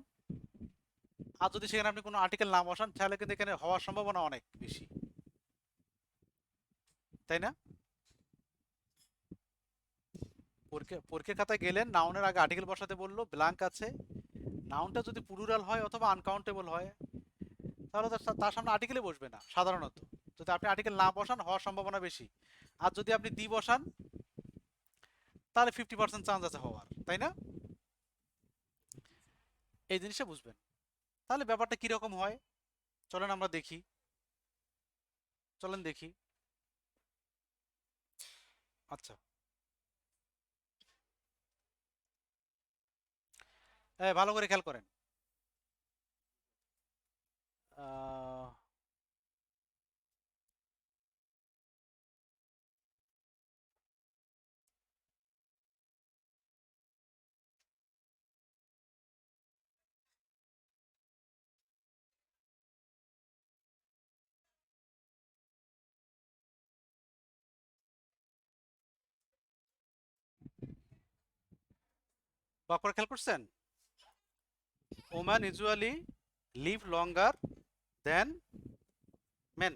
আর যদি সেখানে আপনি কোনো আর্টিকেল না বসান তাহলে কিন্তু এখানে হওয়ার সম্ভাবনা অনেক বেশি, তাই না? পরীক্ষার খাতায় গেলেন, নাউনের আগে আর্টিকেল বসাতে বললো, ব্ল্যাঙ্ক আছে, নাউনটা যদি প্লুরাল হয় অথবা আনকাউন্টেবল হয় তাহলে তার সামনে আর্টিকেলে বসবে না সাধারণত। যদি আপনি আর্টিকেল না বসান হওয়ার সম্ভাবনা বেশি, আর যদি আপনি দি বসান তাহলে 50% চান্স আছে হওয়ার, তাই না? এই জিনিসটা বুঝবেন। তাহলে ব্যাপারটা কিরকম হয় চলেন আমরা দেখি, চলেন দেখি। আচ্ছা, ভালো করে খেয়াল করেন। আহ, বাক্যটা খেয়াল করছেন? ওম্যান ইউজুয়ালি লিভ লঙ্গার দেন মেন।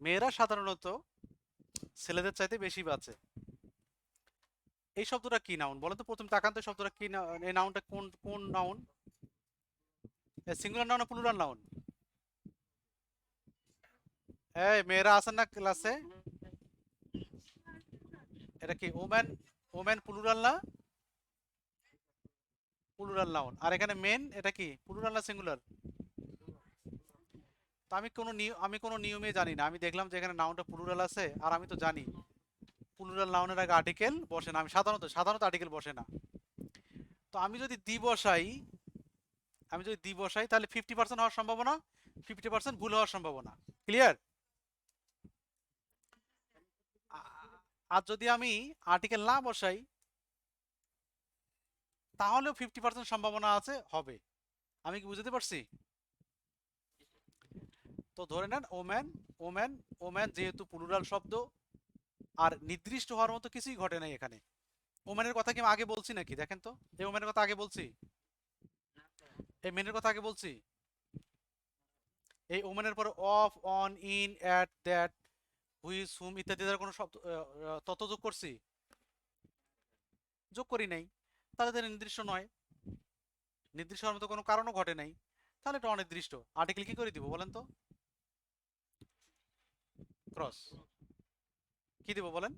মেয়েরা সাধারণত ছেলেদের চাইতে বেশি বাঁচে। এই শব্দটা কি নাউন বলেন তো, প্রথম তাকান তো শব্দটা কি, এই নাউনটা কোন কোন নাউন? সিঙ্গুলার নাউন না প্লুরাল নাউন? এই মেয়েরা আছেন না ক্লাসে? এটা কি ওম্যান? ওম্যান প্লুরাল না? Plural noun. আর এখানে মেন এটা কি প্লুরাল না সিঙ্গুলার? তো আমি কোনো নিয়মে জানি না, আমি দেখলাম যে এখানে নাউনটা প্লুরাল আছে আর আমি তো জানি প্লুরাল নাউনের আগে আর্টিকেল বসে না, আমি সাধারণত আর্টিকেল বসে না। তো আমি যদি দি বসাই তাহলে 50% হওয়ার সম্ভাবনা, 50% ভুল হওয়ার সম্ভাবনা। ক্লিয়ার? আর যদি আমি আর্টিকেল না বসাই তাহলেও 50% সম্ভাবনা আছে হবে। আমি কি বুঝতে পারছি? তো ধরে নেন ওম্যান, ওম্যান, ওম্যান যেহেতু প্লুরাল শব্দ আর নির্দিষ্ট হওয়ার মতো কিছুই ঘটে নাই এখানে। ওম্যানের কথা কি আমি আগে বলছি নাকি? দেখেন তো, এই ওম্যানের কথা আগে বলছি, এই মেনের কথা আগে বলছি। এই ওম্যানের পরে of, on, in, at, that, which, whom ইত্যাদি দ্বারা কোনো শব্দ তথ্য যোগ করছি? যোগ করি নাই। তাহলে তাহলে নির্দিষ্ট নয়, নির্দিষ্ট হওয়ার মতো কোনো কারণও ঘটে নাই, তাহলে এটা অনির্দিষ্ট। আর্টিকেল কি করে দিব বলেন তো? ক্রস। কি দিব বলেন?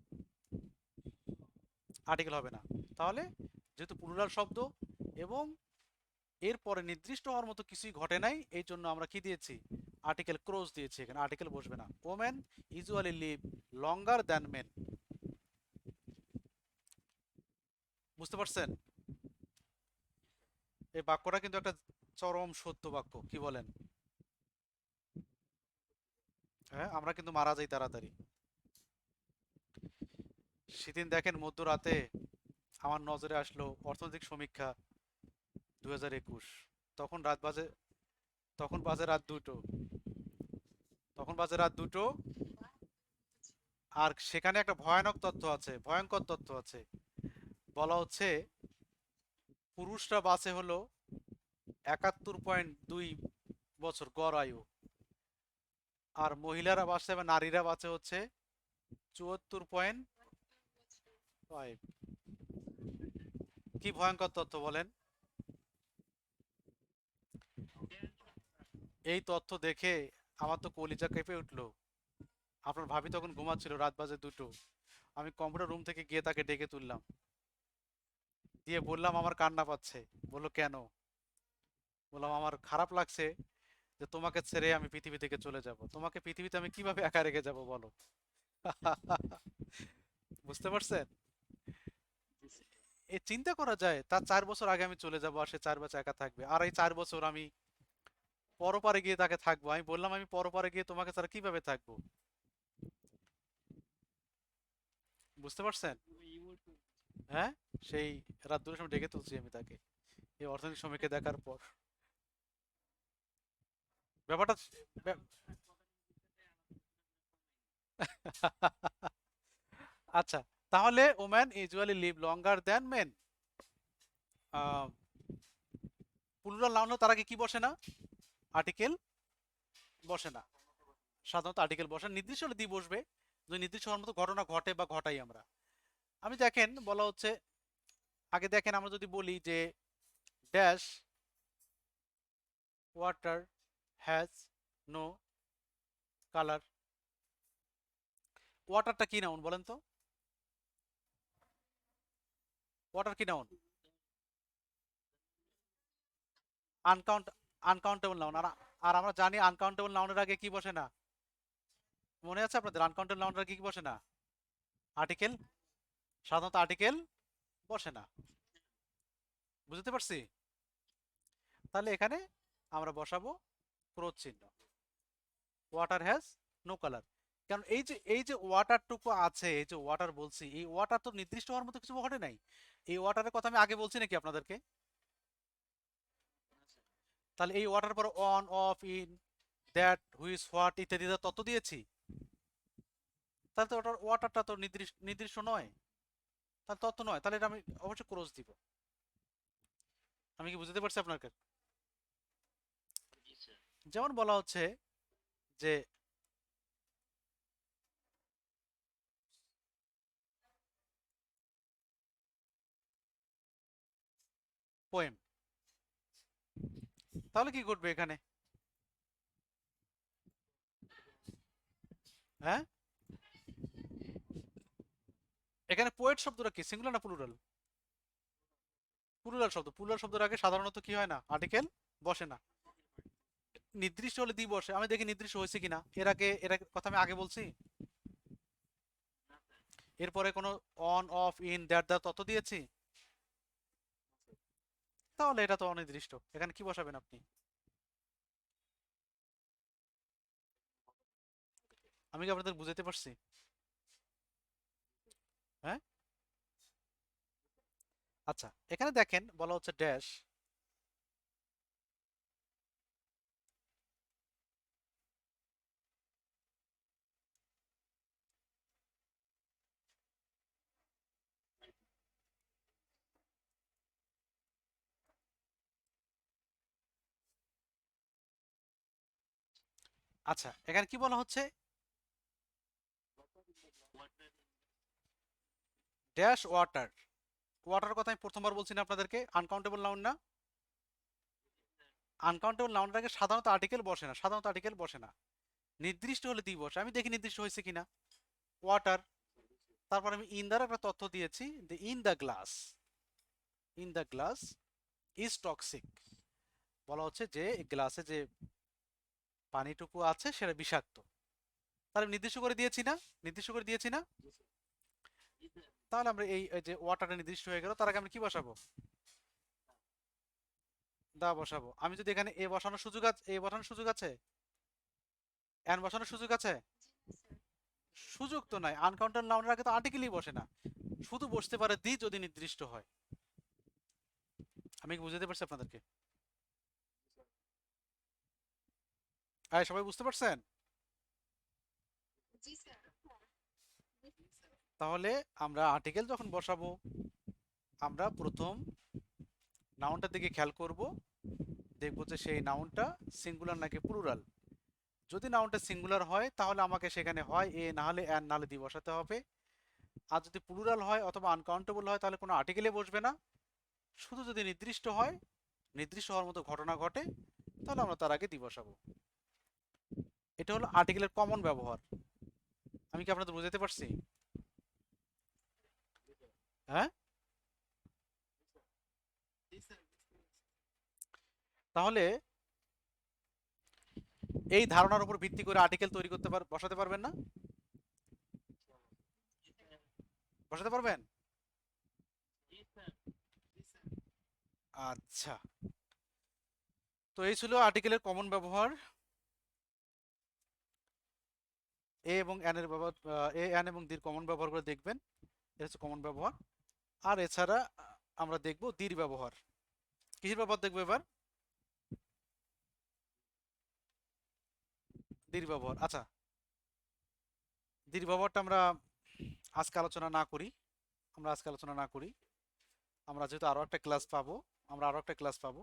আর্টিকেল হবে না। তাহলে যেহেতু প্লুরাল শব্দ এবং এরপরে নির্দিষ্ট হওয়ার মতো কিছুই ঘটে নাই, এই জন্য আমরা কি দিয়েছি? আর্টিকেল ক্রস দিয়েছি, এখানে আর্টিকেল বসবে না। Women usually live longer than men. বুঝতে পারছেন? এই বাক্যটা কিন্তু একটা চরম সত্য বাক্য, কি বলেন? হ্যাঁ, আমরা কিন্তু মারা যাই তাড়াতাড়ি। সেদিন দেখেন মধ্যরাতে আমার নজরে আসলো অর্থনৈতিক সমীক্ষা 2021। তখন রাত বাজে, তখন বাজে রাত দুটো, তখন বাজে রাত দুটো। আর সেখানে একটা ভয়ানক তথ্য আছে, ভয়ঙ্কর তথ্য আছে। বলা হচ্ছে পুরুষরা বাঁচে হলো 71.2 বছর গড় আয়ু, আর মহিলারা বাঁচে বা নারীরা বাঁচে হচ্ছে 74.5। কি ভয়ঙ্কর তথ্য বলেন! এই তথ্য দেখে আমার তো কলিজা কেঁপে উঠলো। আপনার ভাবি তখন ঘুমাচ্ছিল, রাত বাজে দুটো। আমি কম্পিউটার রুম থেকে গিয়ে তাকে ডেকে তুললাম, দিয়ে বললাম আমার কান্না পাচ্ছে। বললো কেন? বললাম আমার খারাপ লাগছে যে তোমাকে ছেড়ে আমি পৃথিবী থেকে চলে যাব, তোমাকে পৃথিবীতে আমি কিভাবে একা রেখে যাব বলো। বুঝতে পারছেন? এ চিন্তা করা যায়, তার 4 বছর আগে আমি চলে যাব আর সে 4 বছর একা থাকবে, আর এই 4 বছর আমি পরপারে গিয়ে তাকে থাকবো। আমি বললাম আমি পরপারে গিয়ে তোমাকে ছাড়া কিভাবে থাকবো। বুঝতে পারছেন? হ্যাঁ, সেই রাত 2টার সময় ডেকে তুলছি আমি তাকে এই অর্থনৈতিক সময়কে দেখার পর। ব্যাপারটা ব্যাপ- আচ্ছা, তাহলে woman usually live longer than men. Plural noun হলে তার আগে কি বসে না? আর্টিকেল বসে না। সাধারণত আর্টিকেল বসে না। নির্দিষ্ট হলে দি বসবে যদি নির্দিষ্ট হওয়ার মতো ঘটনা ঘটে বা ঘটাই আমরা। আমি দেখেন বলা হচ্ছে, আগে দেখেন আমরা যদি বলি যে dash water has no colour. ওয়াটারটা কি নাউন বলেন তো? ওয়াটার কি নাউন? Uncount uncountable noun. আর আর আমরা জানি আনকাউন্টেবল নাউনের আগে কি বসে না? মনে আছে আপনাদের আনকাউন্টেবল নাউনের আগে কি বসে না? আর্টিকেল। সাধারণত আর্টিকেল বসে না। বুঝতে পারছি? তাহলে এখানে আমরা বসাবো ক্রোধ চিহ্ন। Water has no colour. কারণ এই যে ওয়াটারটুকু আছে, এই যে ওয়াটার বলছি, এই ওয়াটার তো নির্দিষ্ট হওয়ার মতো কিছু ঘটে নাই। এই ওয়াটারের কথা আমি আগে বলছি নাকি আপনাদেরকে? তাহলে এই ওয়াটার পর on of in that which what ইত্যাদি তথ্য দিয়েছি। তাহলে তো ওয়াটারটা তো নির্দিষ্ট নির্দিষ্ট নয়, তাহলে তথ্য নয়, তাহলে এটা আমি অবশ্যই ক্রস দিব। আমি কি বুঝতে পারছি আপনাকে? যেমন বলা হচ্ছে যে পোয়েম, তাহলে কি ঘটবে এখানে? হ্যাঁ, এখানে পোয়েট শব্দটা কি সিঙ্গুলার না প্লুরাল? প্লুরাল শব্দ। প্লুরাল শব্দের আগে সাধারণত কি হয় না? আর্টিকেল বসে না। নির্দিষ্ট হলে দি বসে। আমি দেখি নির্দিষ্ট হয়েছে কিনা। এর আগে কথা আমি আগে বলছি। এরপরে কোনো on of in that the তথ্য দিয়েছি? তাহলে এটা তো অনির্দিষ্ট। এখানে কি বসাবেন আপনি? আমি কি আপনাদের বুঝাতে পারছি? হ্যাঁ। আচ্ছা, এখানে দেখেন বলা হচ্ছে ড্যাশ। আচ্ছা, এখানে কি বলা হচ্ছে? Dash water. ওয়াটার কথা আমি প্রথমবার বলছি না আপনাদেরকে? আনকাউন্টেবল নাউন না? আনকাউন্টেবল নাউনের আগে সাধারণত আর্টিকেল বসে না। সাধারণত আর্টিকেল বসে না। নির্দিষ্ট হলে দি বসে। আমি দেখি নির্দিষ্ট হয়েছে কিনা। ওয়াটার, তারপর আমি ইন দ্বারা একটা তথ্য দিয়েছি যে in the glass is toxic. বলা হচ্ছে যে গ্লাসে যে পানিটুকু আছে সেটা বিষাক্ত। তাহলে নির্দিষ্ট করে দিয়েছি না? নির্দিষ্ট করে দিয়েছি না? তাহলে আমরা এই যে ওয়াটারটা নির্দিষ্ট হয়ে গেল, তার আগে আমরা কি বসাবো? দা বসাবো। আমি যদি এখানে এ বসানোর সুযোগ আছে, এ বসানোর সুযোগ আছে, এন বসানোর সুযোগ আছে? সুযোগ তো নাই। আনকাউন্টেবল নাউনের আগে তো আর্টিকেলই বসে না। শুধু বসতে পারে দি যদি নির্দিষ্ট হয়। আমি কি বুঝাতে পারছি আপনাদেরকে? হ্যাঁ, সবাই বুঝতে পারছেন? তাহলে আমরা আর্টিকেল যখন বসাবো, আমরা প্রথম নাউনটার দিকে খেয়াল করব, দেখবো যে সেই নাউনটা সিঙ্গুলার নাকি প্লুরাল। যদি নাউনটা সিঙ্গুলার হয় তাহলে আমাকে সেখানে হয় এ, না হলে এন, না হলে দি বসাতে হবে। আর যদি প্লুরাল হয় অথবা আনকাউন্টেবল হয় তাহলে কোনো আর্টিকেলে বসবে না। শুধু যদি নির্দিষ্ট হয়, নির্দিষ্ট হওয়ার মতো ঘটনা ঘটে, তাহলে আমরা তার আগে দি বসাবো। এটা হলো আর্টিকেলের কমন ব্যবহার। আমি কি আপনাদের বুঝাতে পারছি? হ্যাঁ। তাহলে এই ধারণার উপর ভিত্তি করে আর্টিকেল তৈরি করতে বসাতে পারবেন না? বসাতে পারবেন? আচ্ছা, তো এই ছিল আর্টিকেলের কমন ব্যবহার। এ এবং এন এর ব্যবহার, এ এন এবং দির কমন ব্যবহার করে দেখবেন। এটা হচ্ছে কমন ব্যবহার। আর এছাড়া আমরা দেখব দির ব্যবহার। কিসের ব্যবহার দেখবো এবার? দির ব্যবহার। আচ্ছা, দির ব্যবহারটা আমরা আজকে আলোচনা না করি। আমরা আজকে আলোচনা না করি। আমরা যেহেতু আরো একটা ক্লাস পাবো, আমরা আরো একটা ক্লাস পাবো,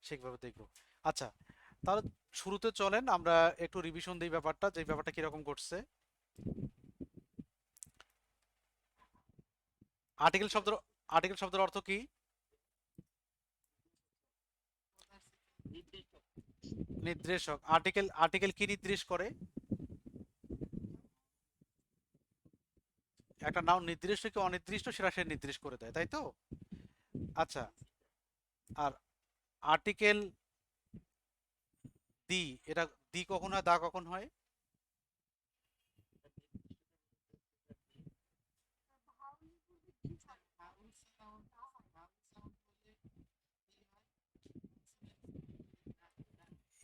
ঠিকভাবে দেখবো। আচ্ছা, তাহলে শুরুতে চলেন আমরা একটু রিভিশন দিই ব্যাপারটা, যে ব্যাপারটা কিরকম ঘটছে। আর্টিকেল শব্দের আর্টিকেল শব্দের অর্থ কি? নির্দেশক। আর্টিকেল আর্টিকেল কি নির্দেশ করে? একটা নাউন নির্দিষ্ট কি অনির্দিষ্ট সেটা সে নির্দেশ করে দেয়, তাই তো? আচ্ছা, আর আর্টিকেল দি, এটা দি কখন হয়, দা কখন হয়?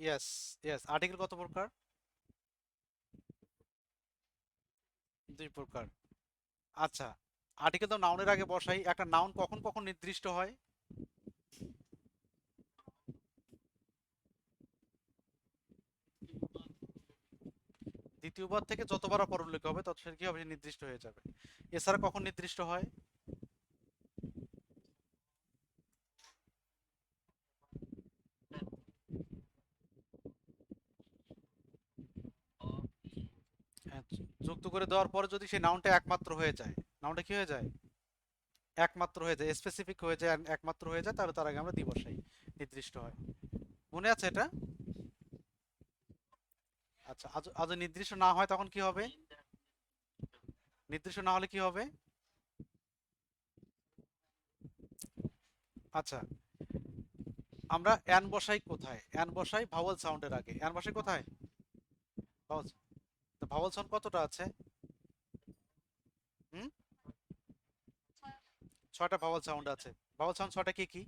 Yes, yes. আর্টিকেল কত প্রকার? দুই প্রকার। আচ্ছা, আর্টিকেল তো নাউনের আগে বসাই, একটা নাউন কখন কখন নির্দিষ্ট হয়? দ্বিতীয়বার থেকে যতবার অপর উল্লেখ হবে তত সে কি হবে, নির্দিষ্ট হয়ে যাবে। এছাড়া কখন নির্দিষ্ট হয়? হ্যাঁ, যুক্ত করে দেওয়ার পরে যদি সেই নাউনটা একমাত্র হয়ে যায়, নাউনটা কি হয়ে যায়? একমাত্র হয়ে যায়, স্পেসিফিক হয়ে যায়, একমাত্র হয়ে যায়, তাহলে তার আগে আমরা দিবসাই নির্দিষ্ট হয়। মনে আছে এটা? আচ্ছা, আজ আজ নির্দিষ্ট না হয় তখন কি হবে? নির্দিষ্ট না হলে কি হবে? আচ্ছা, আমরা অ্যান বসাই কোথায়? অ্যান বসাই ভাওয়াল সাউন্ডের আগে। অ্যান বসাই কোথায়? ভাওয়াল। তো ভাওয়াল সাউন্ড কতটা আছে? হুম, ছয়টা ভাওয়াল সাউন্ড আছে। ভাওয়াল সাউন্ড ছয়টা কি কি?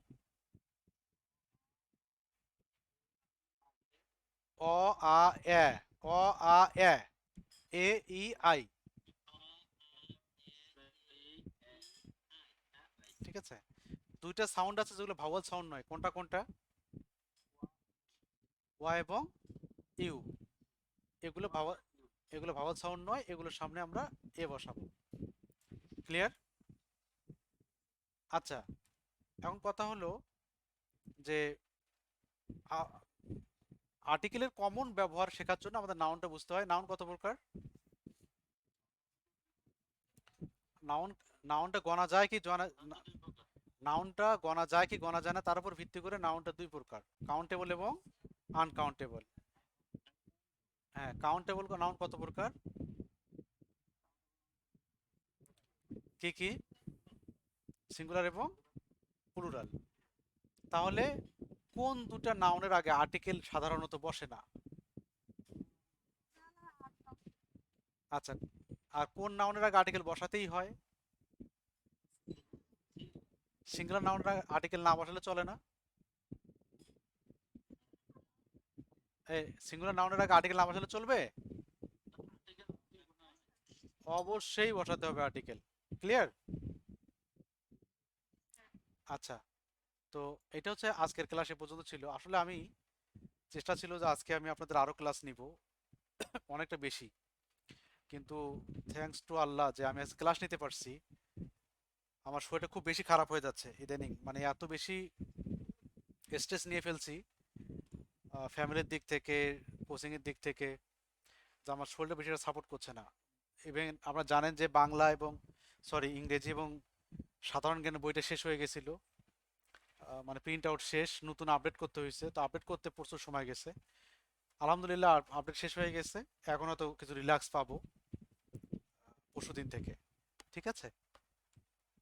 অ, আ, এ। অ, আ, এ। এ, ই, আই। ঠিক আছে। দুইটা সাউন্ড আছে যেগুলো ভাওয়াল সাউন্ড নয়, কোনটা কোনটা? ওয়া এবং ইউ। এগুলো ভাওয়াল, এগুলো ভাওয়াল সাউন্ড নয়, এগুলোর সামনে আমরা এ বসাবো। ক্লিয়ার? আচ্ছা, এখন কথা হলো যে আর্টিকেলের কমন ব্যবহার শেখার জন্য আমাদের নাউনটা বুঝতে হয়। নাউন কত প্রকার? নাউন, নাউনটা গণা যায় কি জানা? নাউনটা গণা যায় কি গণা যায় না তার উপর ভিত্তি করে নাউনটা দুই প্রকার, কাউন্টেবল এবং আনকাউন্টেবল। হ্যাঁ, কাউন্টেবল নাউন কত প্রকার? কি কি? সিঙ্গুলার এবং প্লুরাল। তাহলে কোন দুটা নাউনের আগে আর্টিকেল সাধারণত বসে না? আচ্ছা, আর কোন নাউনের আগে আর্টিকেল বসাতেই হয়? সিঙ্গুলার নাউনের আগে আর্টিকেল না বসালে চলে না? এই সিঙ্গুলার নাউনের আগে আর্টিকেল না বসালে চলবে? অবশ্যই বসাতে হবে আর্টিকেল। ক্লিয়ার? আচ্ছা, তো এটা হচ্ছে আজকের ক্লাস এ পর্যন্ত ছিল। আসলে আমি চেষ্টা ছিল যে আজকে আমি আপনাদের আরো ক্লাস নিব, অনেকটা বেশি, কিন্তু থ্যাঙ্কস টু আল্লাহ যে আমি আজকে ক্লাস নিতে পারছি। আমার শরীরটা খুব বেশি খারাপ হয়ে যাচ্ছে ইদানিং, মানে এত বেশি স্ট্রেস নিয়ে ফেলছি ফ্যামিলির দিক থেকে, কোচিং এর দিক থেকে, যে আমার শরীরটা বেশি সাপোর্ট করছে না। ইভেন আপনারা জানেন যে বাংলা এবং সরি ইংরেজি এবং সাধারণ জ্ঞানের বইটা শেষ হয়ে গেছিল, মানে প্রিন্ট আউট শেষ, নতুন আপডেট করতে হয়েছে, তো আপডেট করতে প্রচুর সময় গেছে। আলহামদুলিল্লাহ আপডেট শেষ হয়ে গেছে, এখন হয়তো কিছু রিল্যাক্স পাবো পরশুদিন থেকে। ঠিক আছে,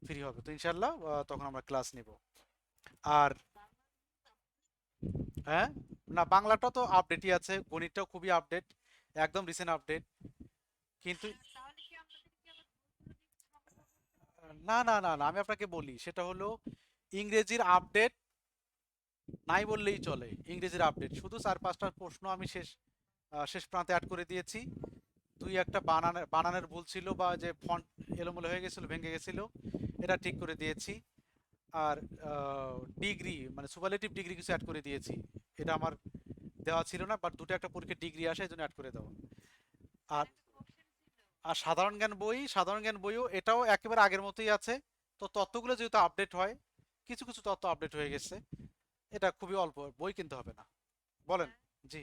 ফ্রি হবে তো ইনশাল্লাহ, তখন আমরা ক্লাস নিব। আর হ্যাঁ, না বাংলাটা তো আপডেটই আছে, গণিতটাও খুবই আপডেট, একদম রিসেন্ট আপডেট। কিন্তু না না না না, আমি আপনাকে বলি সেটা হলো ইংরেজির আপডেট নাই বললেই চলে। ইংরেজির আপডেট শুধু চার পাঁচটা প্রশ্ন আমি শেষ প্রান্তে অ্যাড করে দিয়েছি। দুই একটা বানানের ভুল ছিল, বা যে ফন্ট এলোমেলো হয়ে গেছিল, ভেঙে গেছিল, এটা ঠিক করে দিয়েছি। আর ডিগ্রি মানে সুপারলেটিভ ডিগ্রি কিছু অ্যাড করে দিয়েছি, এটা আমার দেওয়া ছিল না, বাট দুটো একটা পরীক্ষার ডিগ্রি আসে এই জন্য অ্যাড করে দেওয়া। আর আর সাধারণ জ্ঞান বইও এটাও একেবারে আগের মতোই আছে। তো তথ্যগুলো যেহেতু আপডেট হয়, কিছু কিছু তথ্য আপডেট হয়ে গেছে, এটা খুবই অল্প, বই কিনতে হবে না। বলেন। হ্যাঁ, জি।